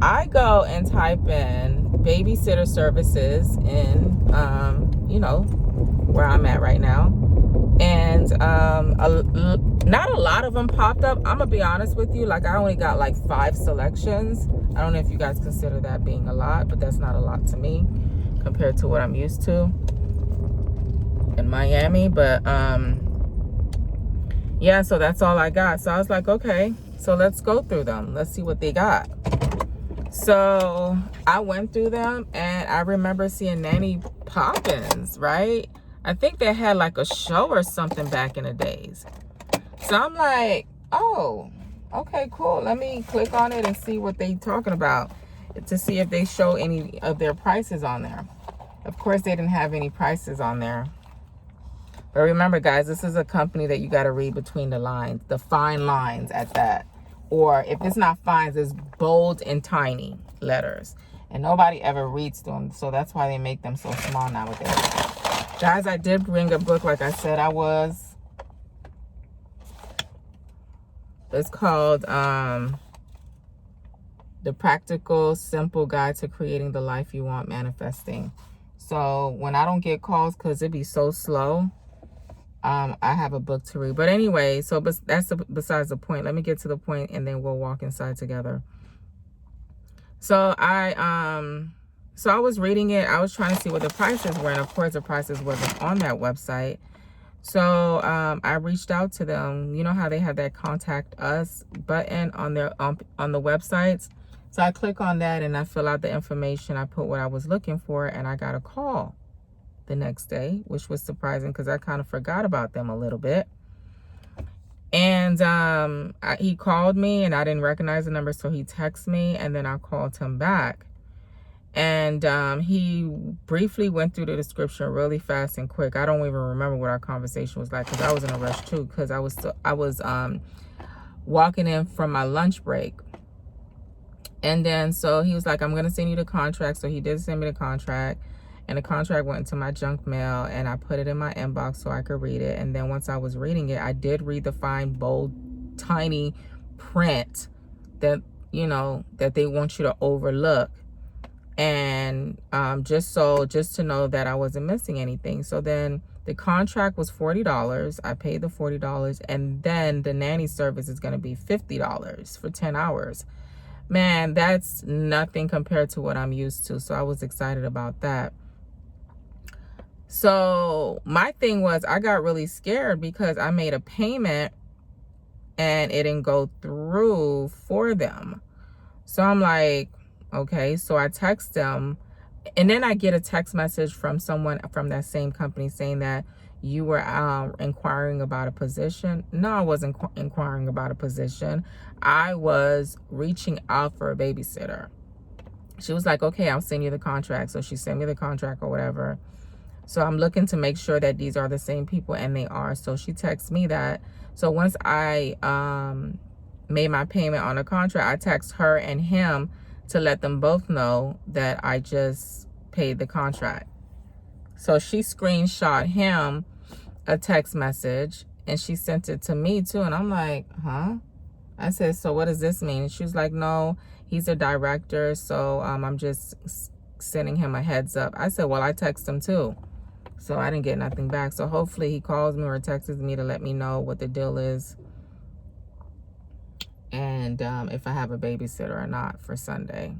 I go and type in babysitter services in, you know, where I'm at right now. And not a lot of them popped up. I'm going to be honest with you. Like, I only got like 5 selections. I don't know if you guys consider that being a lot, but that's not a lot to me compared to what I'm used to in Miami. But yeah, so that's all I got. So I was like, okay, so let's go through them. Let's see what they got. So I went through them, and I remember seeing Nanny Poppins, right? I think they had like a show or something back in the days. So I'm like, oh, okay, cool. Let me click on it and see what they talking about, to see if they show any of their prices on there. Of course, they didn't have any prices on there. But remember, guys, this is a company that you got to read between the lines, the fine lines at that. Or if it's not fines, it's bold and tiny letters. And nobody ever reads them. So that's why they make them so small nowadays. Guys, I did bring a book like I said I was. It's called The Practical, Simple Guide to Creating the Life You Want, Manifesting. So when I don't get calls because it be so slow, I have a book to read. But anyway, so that's besides the point. Let me get to the point, and then we'll walk inside together. So I was reading it. I was trying to see what the prices were, and of course the prices wasn't on that website. So I reached out to them. You know how they have that contact us button on their on the websites. So I click on that and I fill out the information. I put what I was looking for, and I got a call the next day, which was surprising because I kind of forgot about them a little bit. And he called me, and I didn't recognize the number, so he texted me, and then I called him back. And he briefly went through the description really fast and quick. I don't even remember what our conversation was like, because I was in a rush too, because I was walking in from my lunch break. And then so he was like, I'm gonna send you the contract. So he did send me the contract, and the contract went into my junk mail, and I put it in my inbox so I could read it. And then once I was reading it, I did read the fine, bold, tiny print that, you know, that they want you to overlook. And just to know that I wasn't missing anything. So then the contract was $40. I paid the $40, and then the nanny service is going to be $50 for 10 hours. Man, that's nothing compared to what I'm used to. So I was excited about that. So my thing was, I got really scared because I made a payment and it didn't go through for them. So I'm like, okay. So I text them, and then I get a text message from someone from that same company saying that you were inquiring about a position. No, I wasn't inquiring about a position. I was reaching out for a babysitter. She was like, okay, I'll send you the contract. So she sent me the contract or whatever. So I'm looking to make sure that these are the same people, and they are. So she texts me that. So once I made my payment on the contract, I text her and him to let them both know that I just paid the contract. So she screenshot him a text message, and she sent it to me too. And I'm like, huh? I said, so what does this mean? And she was like, no, he's a director, so I'm just sending him a heads up. I said, well, I text him too. So I didn't get nothing back. So hopefully he calls me or texts me to let me know what the deal is, and if I have a babysitter or not for Sunday,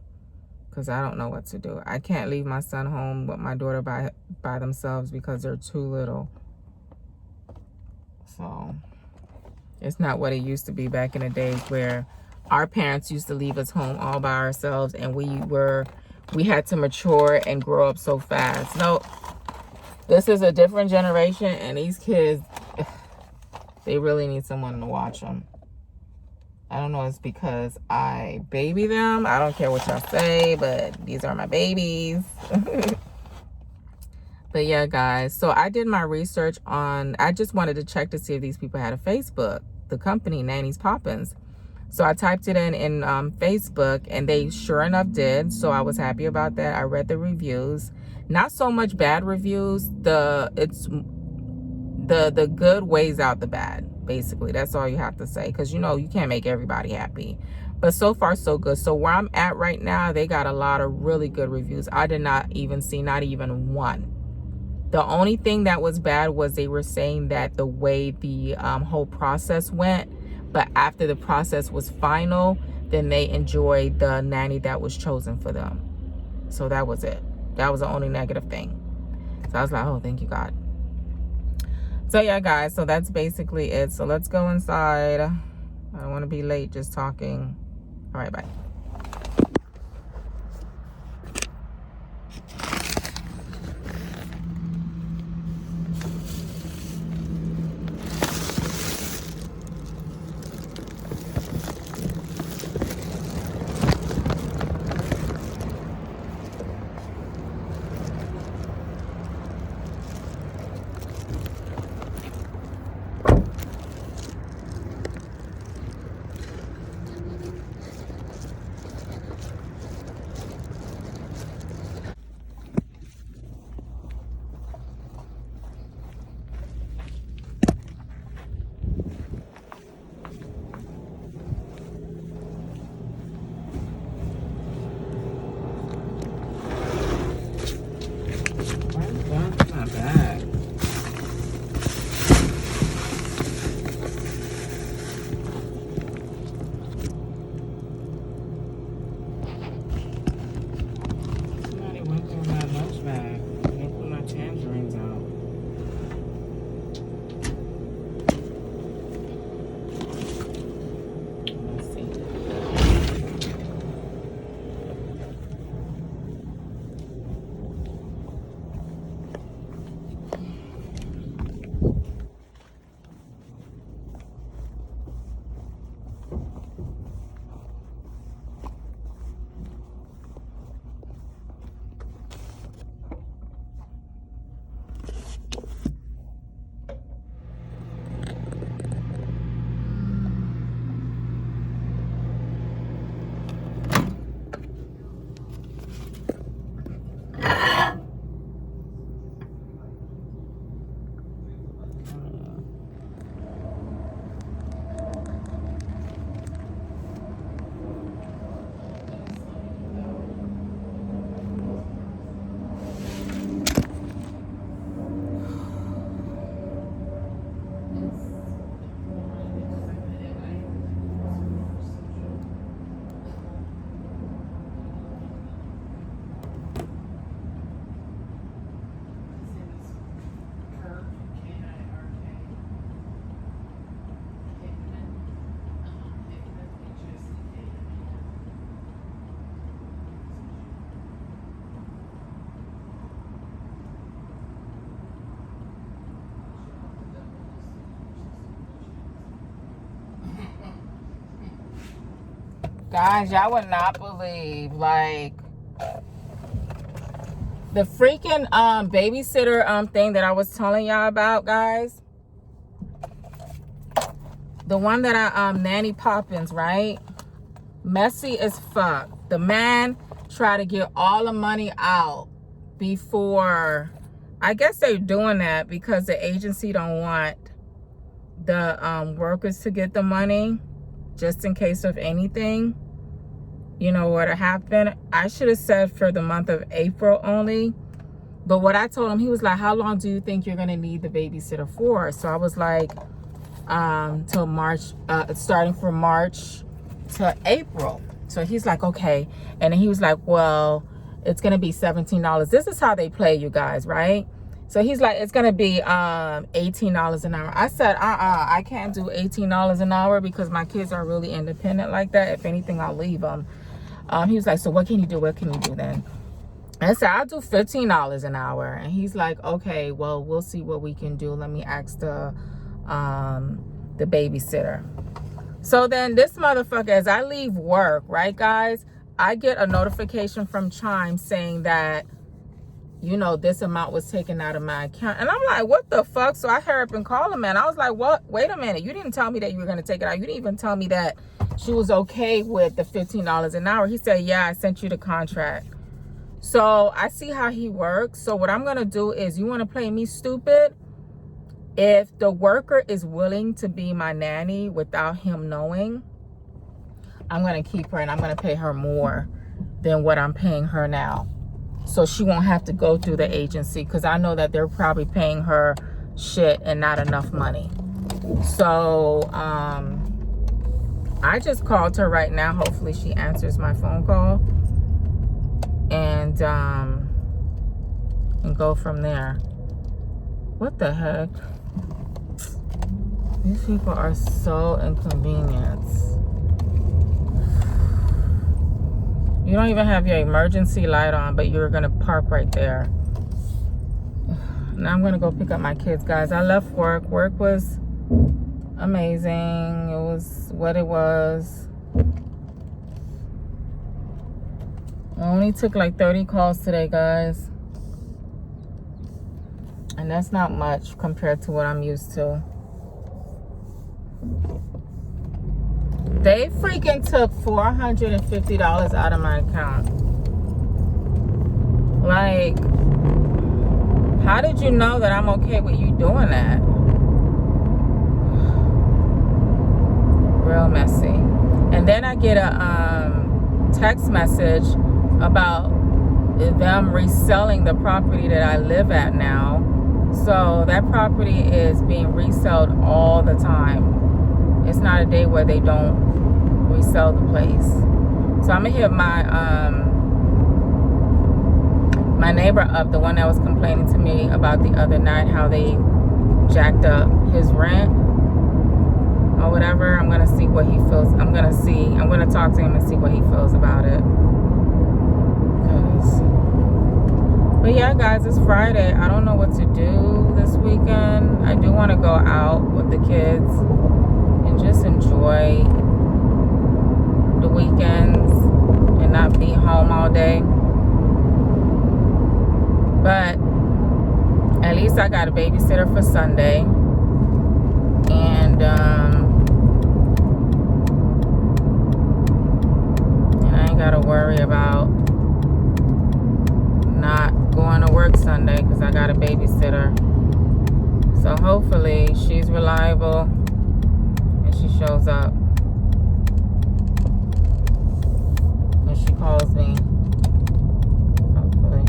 because I don't know what to do. I can't leave my son home with my daughter by themselves because they're too little. So it's not what it used to be back in the days where our parents used to leave us home all by ourselves, and we had to mature and grow up so fast. No, this is a different generation, and these kids, they really need someone to watch them. I don't know, it's because I baby them. I don't care what y'all say, but these are my babies. But yeah, guys, so I did my research on, I just wanted to check to see if these people had a Facebook, the company, Nanny's Poppins. So I typed it in Facebook, and they sure enough did. So I was happy about that. I read the reviews. Not so much bad reviews. The good weighs out the bad. Basically, that's all you have to say, because you know you can't make everybody happy. But so far so good. So where I'm at right now, they got a lot of really good reviews. I did not even see not even one. The only thing that was bad was they were saying that the way the whole process went, but after the process was final, then they enjoyed the nanny that was chosen for them. So that was it. That was the only negative thing. So I was like, oh, thank you, God. So yeah, guys, so that's basically it. So let's go inside. I don't want to be late just talking. All right, bye. Guys, y'all would not believe, like, the freaking babysitter thing that I was telling y'all about, guys. The one that I Nanny Poppins, right? Messy as fuck. The man tried to get all the money out before. I guess they're doing that because the agency don't want the workers to get the money, just in case of anything, you know, what happened. I should have said for the month of April only, but what I told him, he was like, how long do you think you're gonna need the babysitter for? So I was like, till March, starting from March to April. So he's like, okay. And then he was like, well, it's gonna be $17. This is how they play, you guys, right? So he's like, it's gonna be $18 an hour. I said, I can't do $18 an hour because my kids are really independent like that. If anything, I'll leave them. He was like, so what can you do? What can you do then? I said, I'll do $15 an hour. And he's like, okay, well, we'll see what we can do. Let me ask the babysitter. So then this motherfucker, as I leave work, right, guys, I get a notification from Chime saying that, you know, this amount was taken out of my account. And I'm like, what the fuck? So I hurry up and call him, man. I was like, what? Wait a minute. You didn't tell me that you were going to take it out. You didn't even tell me that she was okay with the $15 an hour. He said, yeah, I sent you the contract. So I see how he works. So what I'm going to do is, you want to play me stupid? If the worker is willing to be my nanny without him knowing, I'm going to keep her and I'm going to pay her more than what I'm paying her now. So she won't have to go through the agency, because I know that they're probably paying her shit and not enough money. So I just called her right now. Hopefully she answers my phone call, and go from there. What the heck? These people are so inconvenient. You don't even have your emergency light on, but you're gonna park right there. Now I'm gonna go pick up my kids, guys. I left work. Work was amazing. It was what it was. I only took like 30 calls today, guys. And that's not much compared to what I'm used to. They freaking took $450 out of my account. Like, how did you know that I'm okay with you doing that? Real messy. And then I get a text message about them reselling the property that I live at now. So that property is being resold all the time. It's not a day where they don't resell the place. So I'm gonna hit my my neighbor up, the one that was complaining to me about the other night, how they jacked up his rent or whatever. I'm gonna see what he feels. I'm gonna talk to him and see what he feels about it. But yeah, guys, it's Friday. I don't know what to do this weekend. I do want to go out with the kids and just enjoy the weekends and not be home all day. But at least I got a babysitter for Sunday. And I ain't got to worry about not going to work Sunday because I got a babysitter. So hopefully she's reliable and she shows up and she calls me. Hopefully.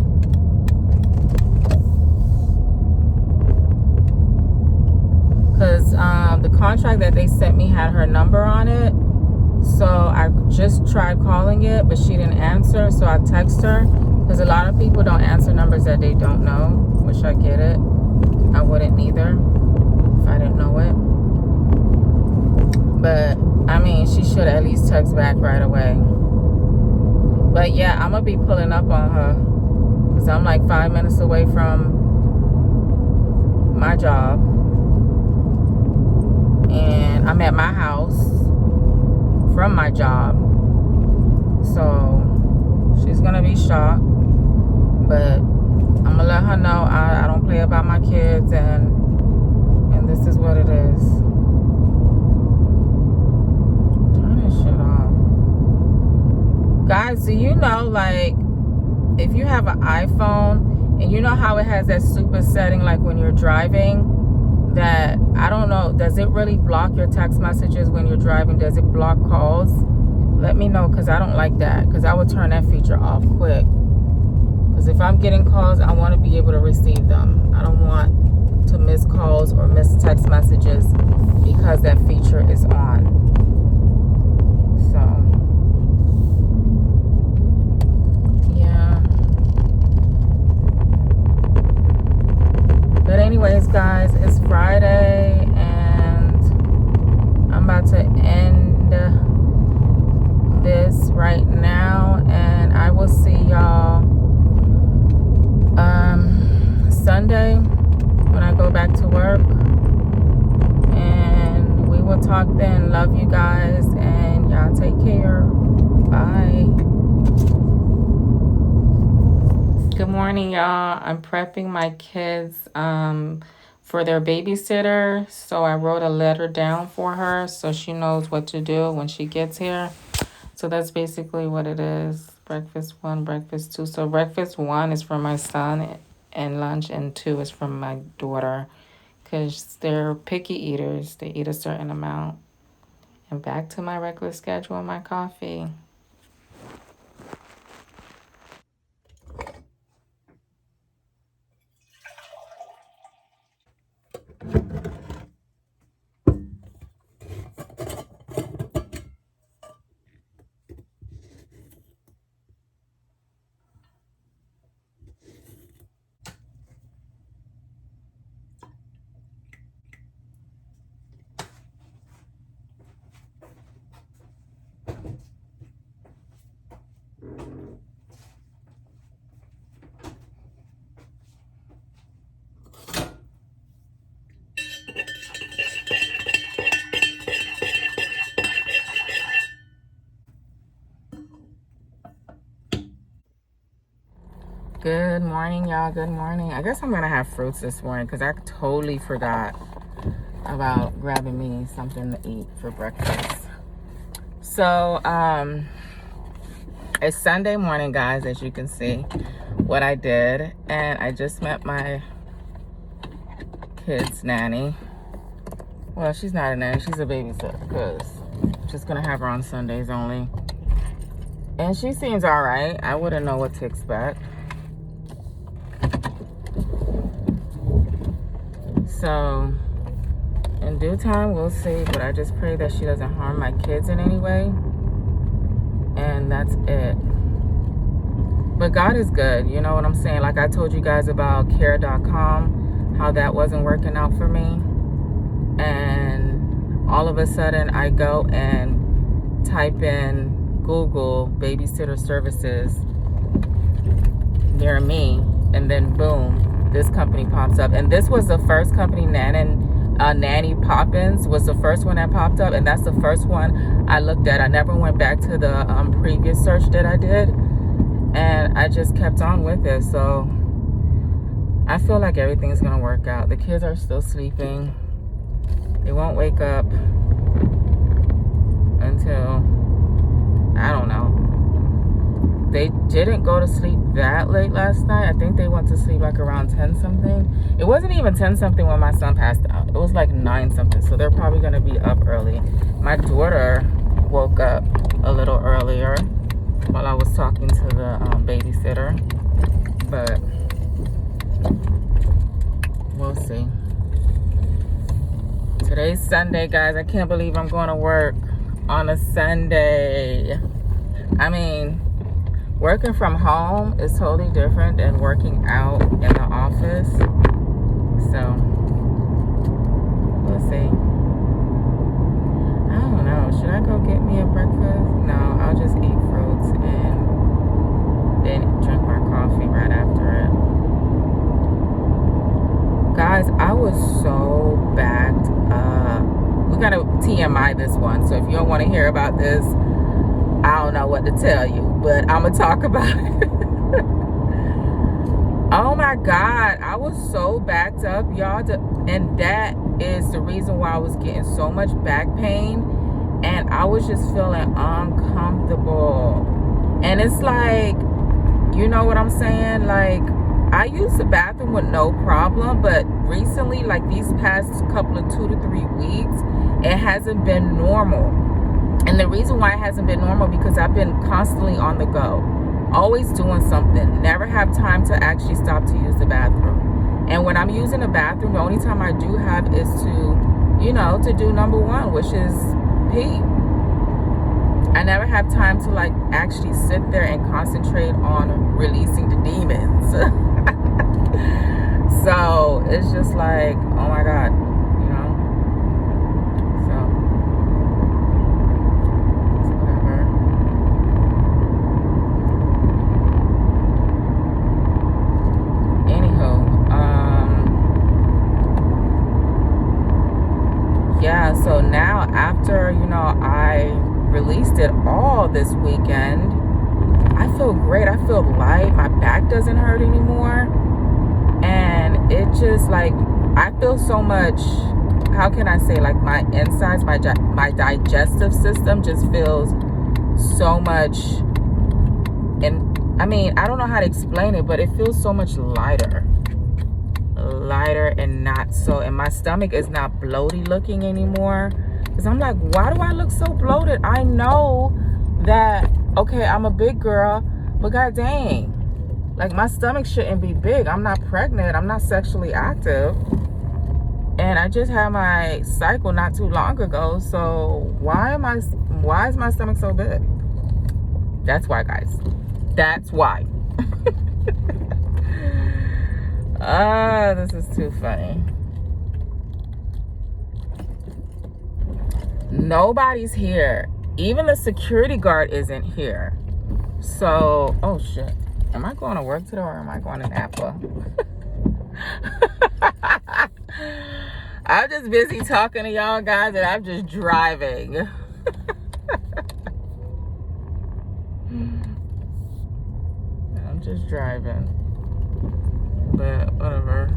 Because the contract that they sent me had her number on it. So I just tried calling it, but she didn't answer. So I text her. Because a lot of people don't answer numbers that they don't know, which I get it. I wouldn't either if I didn't know it. But, I mean, she should at least text back right away. But, yeah, I'm going to be pulling up on her. Because I'm like 5 minutes away from my job. And I'm at my house from my job. So she's gonna be shocked, but I'm gonna let her know I don't play about my kids, and this is what it is. Turn this shit off. Guys, do you know, like, if you have an iPhone and you know how it has that super setting, like when you're driving, that, I don't know, does it really block your text messages when you're driving? Does it block calls? Let me know, because I don't like that, because I would turn that feature off quick. Because if I'm getting calls, I want to be able to receive them. I don't want to miss calls or miss text messages because that feature is on. So, yeah. But anyways, guys, it's Friday, and I'm about to end this right now, and I will see y'all Sunday when I go back to work, and we will talk then. Love you guys, and y'all take care. Bye. Good morning, y'all. I'm prepping my kids for their babysitter, so I wrote a letter down for her so she knows what to do when she gets here. So that's basically what it is. Breakfast 1, breakfast 2. So breakfast 1 is for my son, and lunch and 2 is from my daughter, because they're picky eaters. They eat a certain amount. And back to my regular schedule and my coffee. Good morning, y'all. Good morning. I guess I'm gonna have fruits this morning because I totally forgot about grabbing me something to eat for breakfast. So it's Sunday morning, guys, as you can see what I did, and I just met my kid's nanny. Well, she's not a nanny, she's a babysitter, because I'm just gonna have her on Sundays only, and she seems all right. I wouldn't know what to expect. So in due time, we'll see, but I just pray that she doesn't harm my kids in any way, and that's it. But God is good, you know what I'm saying? Like I told you guys about care.com, how that wasn't working out for me, and all of a sudden I go and type in Google babysitter services near me, and then boom, this company pops up. And this was the first company, Nanny Poppins was the first one that popped up, and that's the first one I looked at. I never went back to the previous search that I did, and I just kept on with it. So I feel like everything's gonna work out. The kids are still sleeping. They won't wake up until, I don't know. They didn't go to sleep that late last night. I think they went to sleep like around 10 something. It wasn't even 10 something when my son passed out. It was like 9 something. So they're probably gonna be up early. My daughter woke up a little earlier while I was talking to the babysitter. But we'll see. Today's Sunday, guys. I can't believe I'm going to work on a Sunday. I mean, working from home is totally different than working out in the office. So, we'll see. I don't know. Should I go get me a breakfast? No, I'll just eat fruits and then drink my coffee right after it. Guys, I was so backed up. We got to TMI this one. So if you don't want to hear about this, I I don't know what to tell you, but I'm gonna talk about it. Oh my God, I was so backed up, y'all, and that is the reason why I was getting so much back pain, and I was just feeling uncomfortable. And it's like, you know what I'm saying? Like, I use the bathroom with no problem, but recently, like these past couple of 2 to 3 weeks, it hasn't been normal. And the reason why it hasn't been normal, because I've been constantly on the go, always doing something, never have time to actually stop to use the bathroom. And when I'm using the bathroom, the only time I do have is to, you know, to do number one, which is pee. I never have time to like actually sit there and concentrate on releasing the demons. So it's just like, oh my God, you know. So it's whatever. Anywho, yeah, so now after, you know, I released it all this weekend, I feel great. I feel light. My back doesn't hurt anymore. And it just like, I feel so much, how can I say, like my insides, my digestive system just feels so much, and I mean, I don't know how to explain it, but it feels so much lighter and not so, and my stomach is not bloaty looking anymore. Because I'm like, why do I look so bloated? I know that, okay, I'm a big girl, but god dang, like my stomach shouldn't be big. I'm not pregnant. I'm not sexually active. And I just had my cycle not too long ago. So why is my stomach so big? That's why, guys. That's why. This is too funny. Nobody's here. Even the security guard isn't here. So, oh shit. Am I going to work today or am I going to Napa? I'm just busy talking to y'all guys and I'm just driving. I'm just driving. But whatever.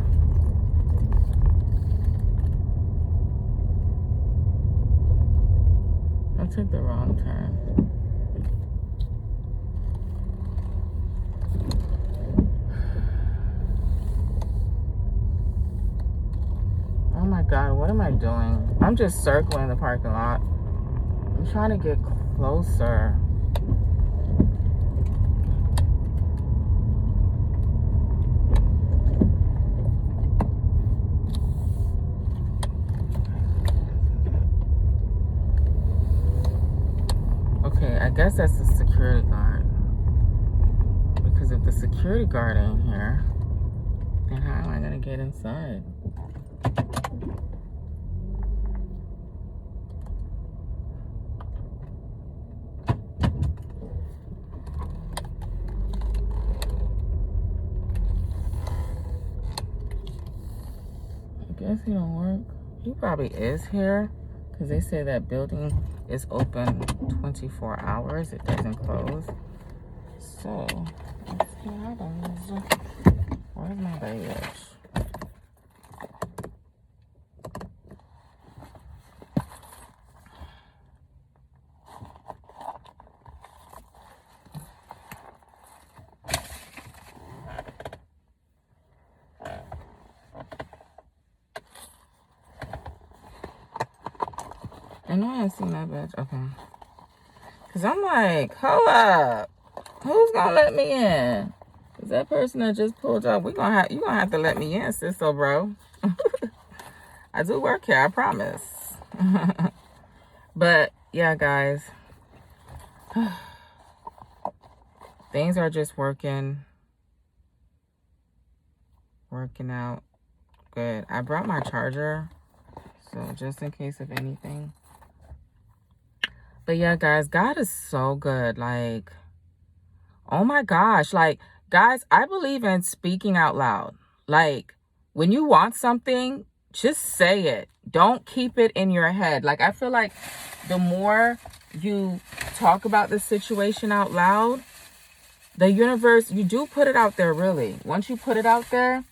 I took the wrong turn. Oh my God, what am I doing? I'm just circling the parking lot. I'm trying to get closer. Okay, I guess that's the security guard. Because if the security guard ain't here, then how am I gonna get inside? I guess he don't work. He probably is here because they say that building is open 24 hours. It doesn't close. So, let's see what happens. Where's my baggage? I know I ain't seen that bitch. Okay. Because I'm like, hold up. Who's going to let me in? Because that person that just pulled up, you going to have to let me in, sister, bro. I do work here, I promise. But, yeah, guys. Things are just working out good. I brought my charger. So, just in case of anything. But yeah, guys, God is so good. Like, oh my gosh. Like, guys, I believe in speaking out loud. Like, when you want something, just say it. Don't keep it in your head. Like, I feel like the more you talk about the situation out loud, the universe, you do put it out there, really. Once you put it out there,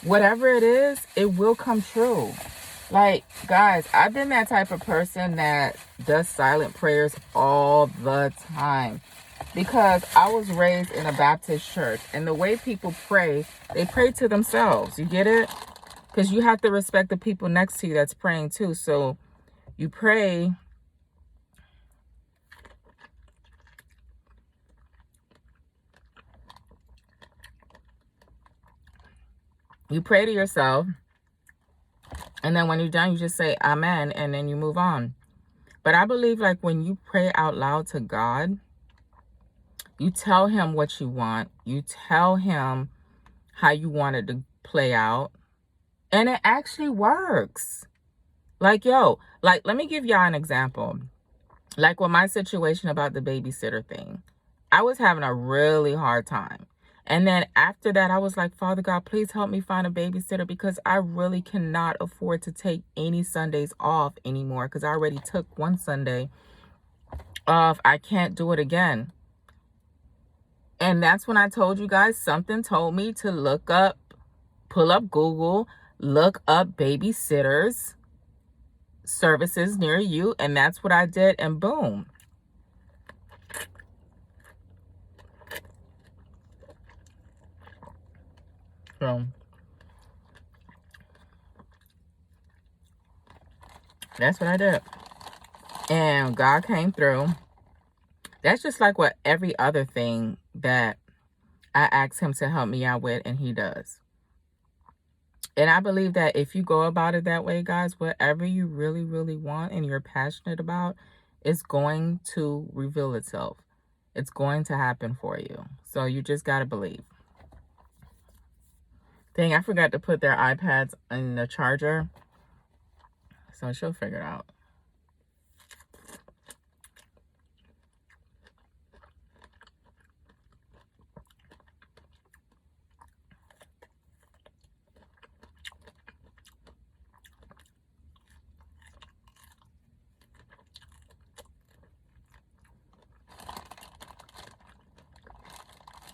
whatever it is, it will come true. Like, guys, I've been that type of person that does silent prayers all the time. Because I was raised in a Baptist church. And the way people pray, they pray to themselves. You get it? Because you have to respect the people next to you that's praying too. So you pray. You pray to yourself. And then when you're done, you just say amen. And then you move on. But I believe like when you pray out loud to God, you tell him what you want. You tell him how you want it to play out. And it actually works. Like, yo, like, let me give y'all an example. Like with my situation about the babysitter thing, I was having a really hard time. And then after that, I was like, Father God, please help me find a babysitter because I really cannot afford to take any Sundays off anymore because I already took one Sunday off. I can't do it again. And that's when I told you guys, something told me to look up, pull up Google, look up babysitters services near you. And that's what I did. And boom. So that's what I did. And God came through. That's just like what every other thing that I ask him to help me out with, and he does. And I believe that if you go about it that way, guys, whatever you really, really want and you're passionate about, it's going to reveal itself. It's going to happen for you. So you just got to believe. Dang, I forgot to put their iPads in the charger. So she'll figure it out.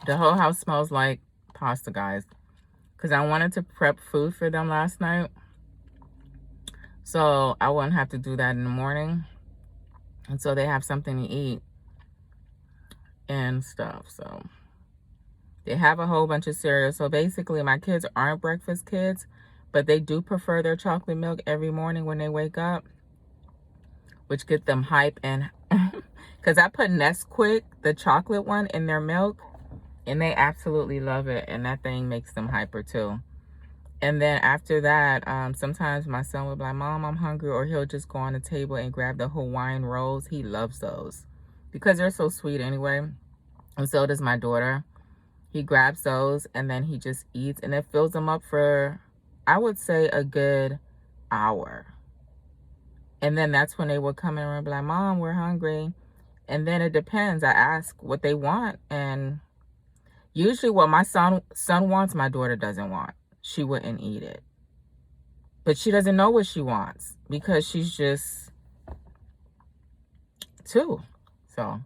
The whole house smells like pasta, guys. Because I wanted to prep food for them last night. So I wouldn't have to do that in the morning. And so they have something to eat and stuff. So they have a whole bunch of cereal. So basically my kids aren't breakfast kids, but they do prefer their chocolate milk every morning when they wake up, which get them hype. And because I put Nesquik, the chocolate one, in their milk, and they absolutely love it. And that thing makes them hyper too. And then after that, sometimes my son will be like, Mom, I'm hungry. Or he'll just go on the table and grab the Hawaiian rolls. He loves those because they're so sweet anyway. And so does my daughter. He grabs those and then he just eats. And it fills him up for, I would say, a good hour. And then that's when they will come in and be like, Mom, we're hungry. And then it depends. I ask what they want. And usually what my son wants, my daughter doesn't want. She wouldn't eat it. But she doesn't know what she wants because she's just 2. So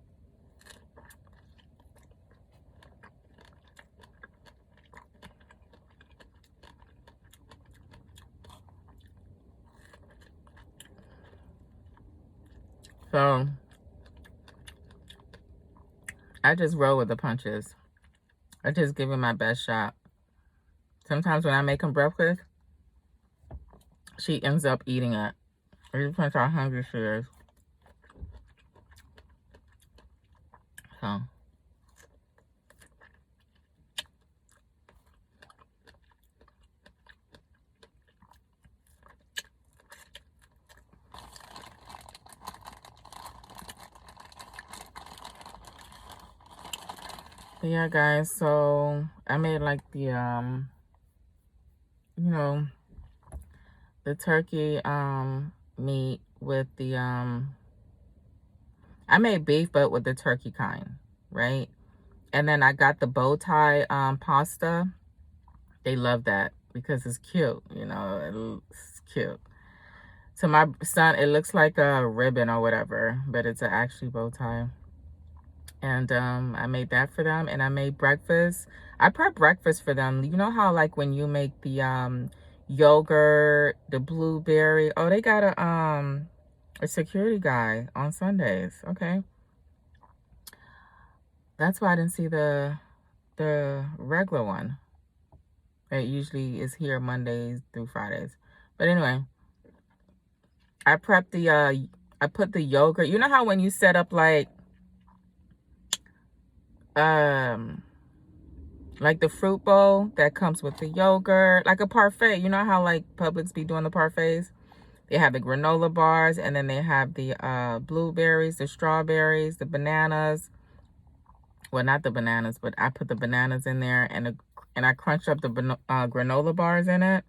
I just roll with the punches. I just give it my best shot. Sometimes when I make him breakfast, she ends up eating it. It depends how hungry she is. So. But yeah, guys, so I made like the, you know, the turkey meat with the I made beef but with the turkey kind, right? And then I got the bow tie pasta. They love that because it's cute, you know, it's cute. To my son, it looks like a ribbon or whatever, but it's actually bow tie. And I made that for them, and I made breakfast. I prep breakfast for them. You know how like when you make the yogurt, the blueberry. Oh, they got a security guy on Sundays. Okay, that's why I didn't see the regular one. It usually is here Mondays through Fridays. But anyway, I prepped the I put the yogurt. You know how when you set up like the fruit bowl that comes with the yogurt, like a parfait. You know how like Publix be doing the parfaits? They have the granola bars, and then they have the blueberries, the strawberries, the bananas. Well, not the bananas, but I put the bananas in there, and I crunch up the granola bars in it.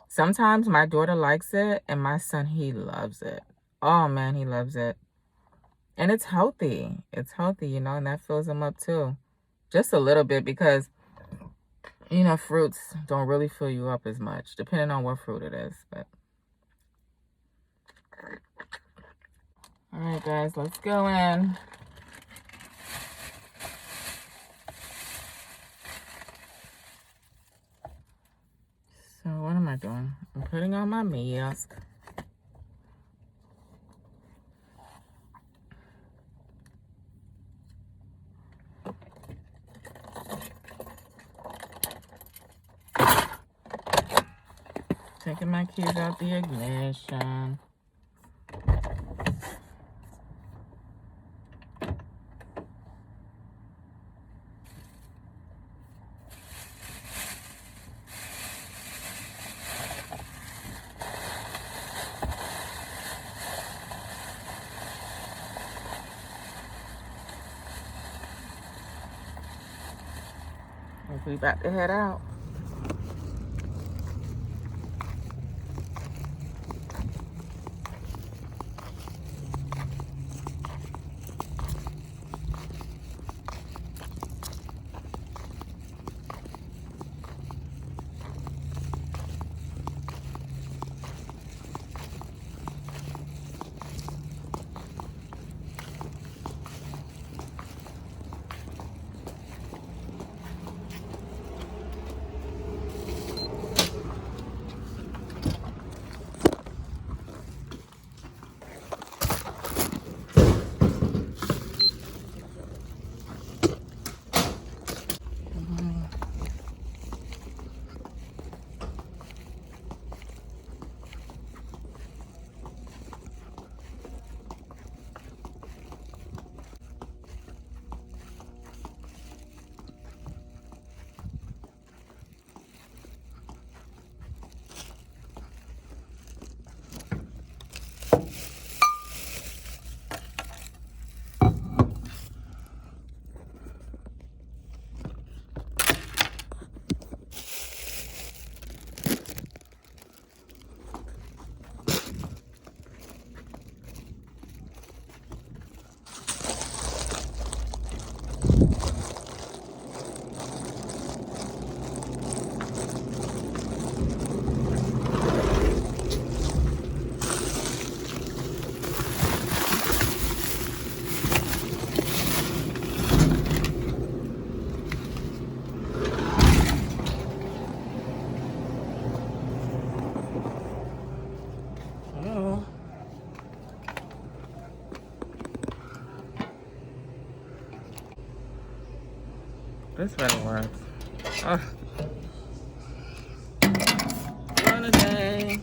Sometimes my daughter likes it, and my son, he loves it. Oh man, he loves it. And it's healthy. It's healthy, you know, and that fills him up too. Just a little bit, because you know, fruits don't really fill you up as much, depending on what fruit it is. But all right, guys, let's go in. So what am I doing? I'm putting on my mask. Taking my keys out the ignition. We about to head out. This better work. Oh. One a day.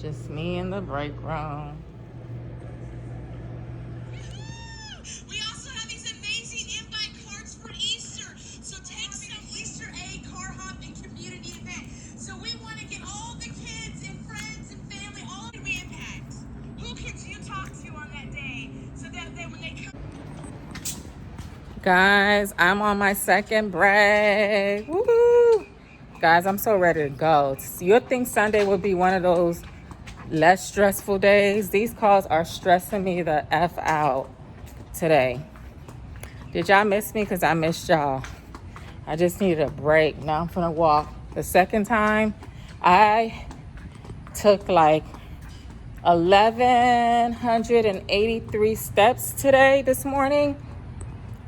Just me in the break room. We also have these amazing invite cards for Easter. So take some Easter egg, car hop, and community event. So we want to get all the kids and friends and family, all that we impact. Who could you talk to on that day? So that then when they come. Guys, I'm on my second break. Woohoo! Guys, I'm so ready to go. You'd think Sunday would be one of those less stressful days. These calls are stressing me the F out today. Did y'all miss me? Because I missed y'all. I just needed a break. Now I'm gonna walk. The second time, I took like 1,183 steps today, this morning.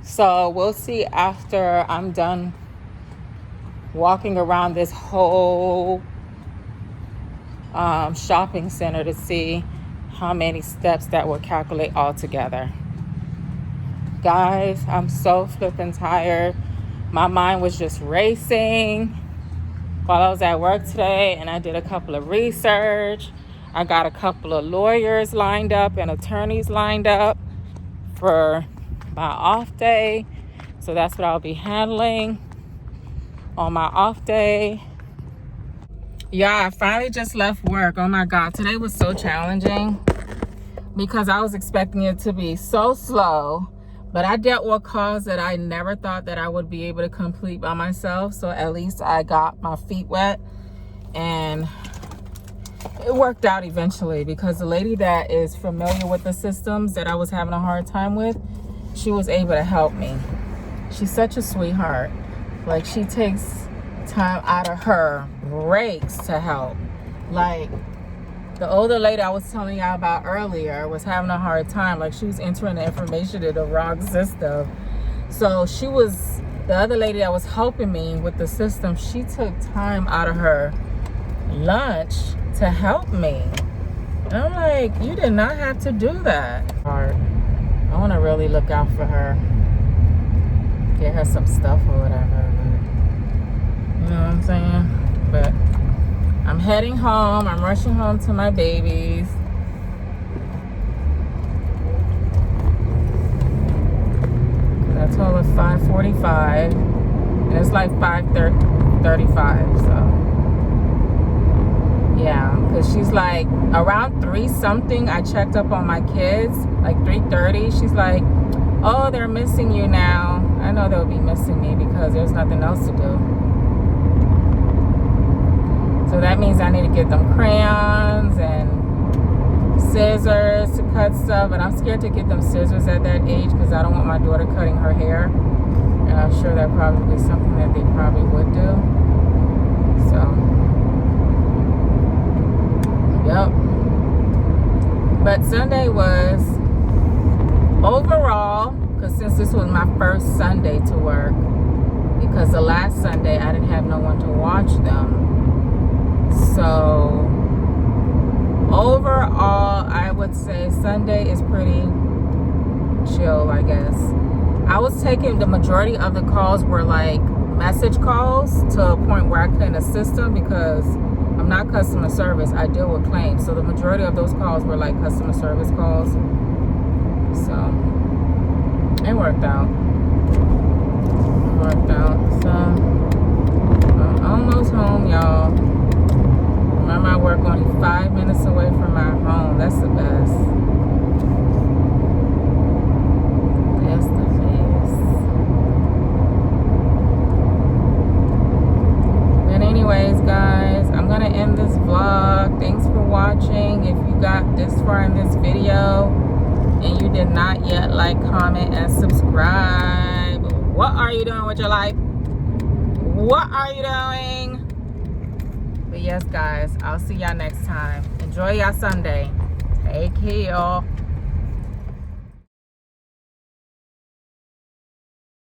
So we'll see after I'm done walking around this whole shopping center to see how many steps that will calculate all together. Guys, I'm so flipping tired. My mind was just racing while I was at work today, and I did a couple of research. I got a couple of lawyers lined up and attorneys lined up for my off day. So that's what I'll be handling on my off day. Yeah, I finally just left work. Oh my God, today was so challenging because I was expecting it to be so slow, but I dealt with calls that I never thought that I would be able to complete by myself. So at least I got my feet wet, and it worked out eventually because the lady that is familiar with the systems that I was having a hard time with, she was able to help me. She's such a sweetheart. Like, she takes time out of her breaks to help. Like, the older lady I was telling y'all about earlier was having a hard time. Like, she was entering the information in the wrong system. So she was, the other lady that was helping me with the system, she took time out of her lunch to help me. And I'm like, you did not have to do that. I want to really look out for her, get her some stuff or whatever. You know what I'm saying? But I'm heading home. I'm rushing home to my babies. I told her 5:45, and it's like 5:35. So yeah, because she's like around 3 something. I checked up on my kids, like 3:30. She's like, "Oh, they're missing you now." I know they'll be missing me because there's nothing else to do. So that means I need to get them crayons and scissors to cut stuff. And I'm scared to get them scissors at that age because I don't want my daughter cutting her hair. And I'm sure that probably is something that they probably would do. So, yep. But Sunday was overall, because since this was my first Sunday to work, because the last Sunday I didn't have no one to watch them. So overall, I would say Sunday is pretty chill, I guess. I was taking, the majority of the calls were like message calls to a point where I couldn't assist them because I'm not customer service. I deal with claims. So the majority of those calls were like customer service calls. So it worked out. So I'm almost home, y'all. Remember, I work only 5 minutes away from my home. That's the best. That's the best. But anyways, guys, I'm going to end this vlog. Thanks for watching. If you got this far in this video and you did not yet like, comment, and subscribe, what are you doing with your life? What are you doing? But yes, guys, I'll see y'all next time. Enjoy y'all Sunday. Take care.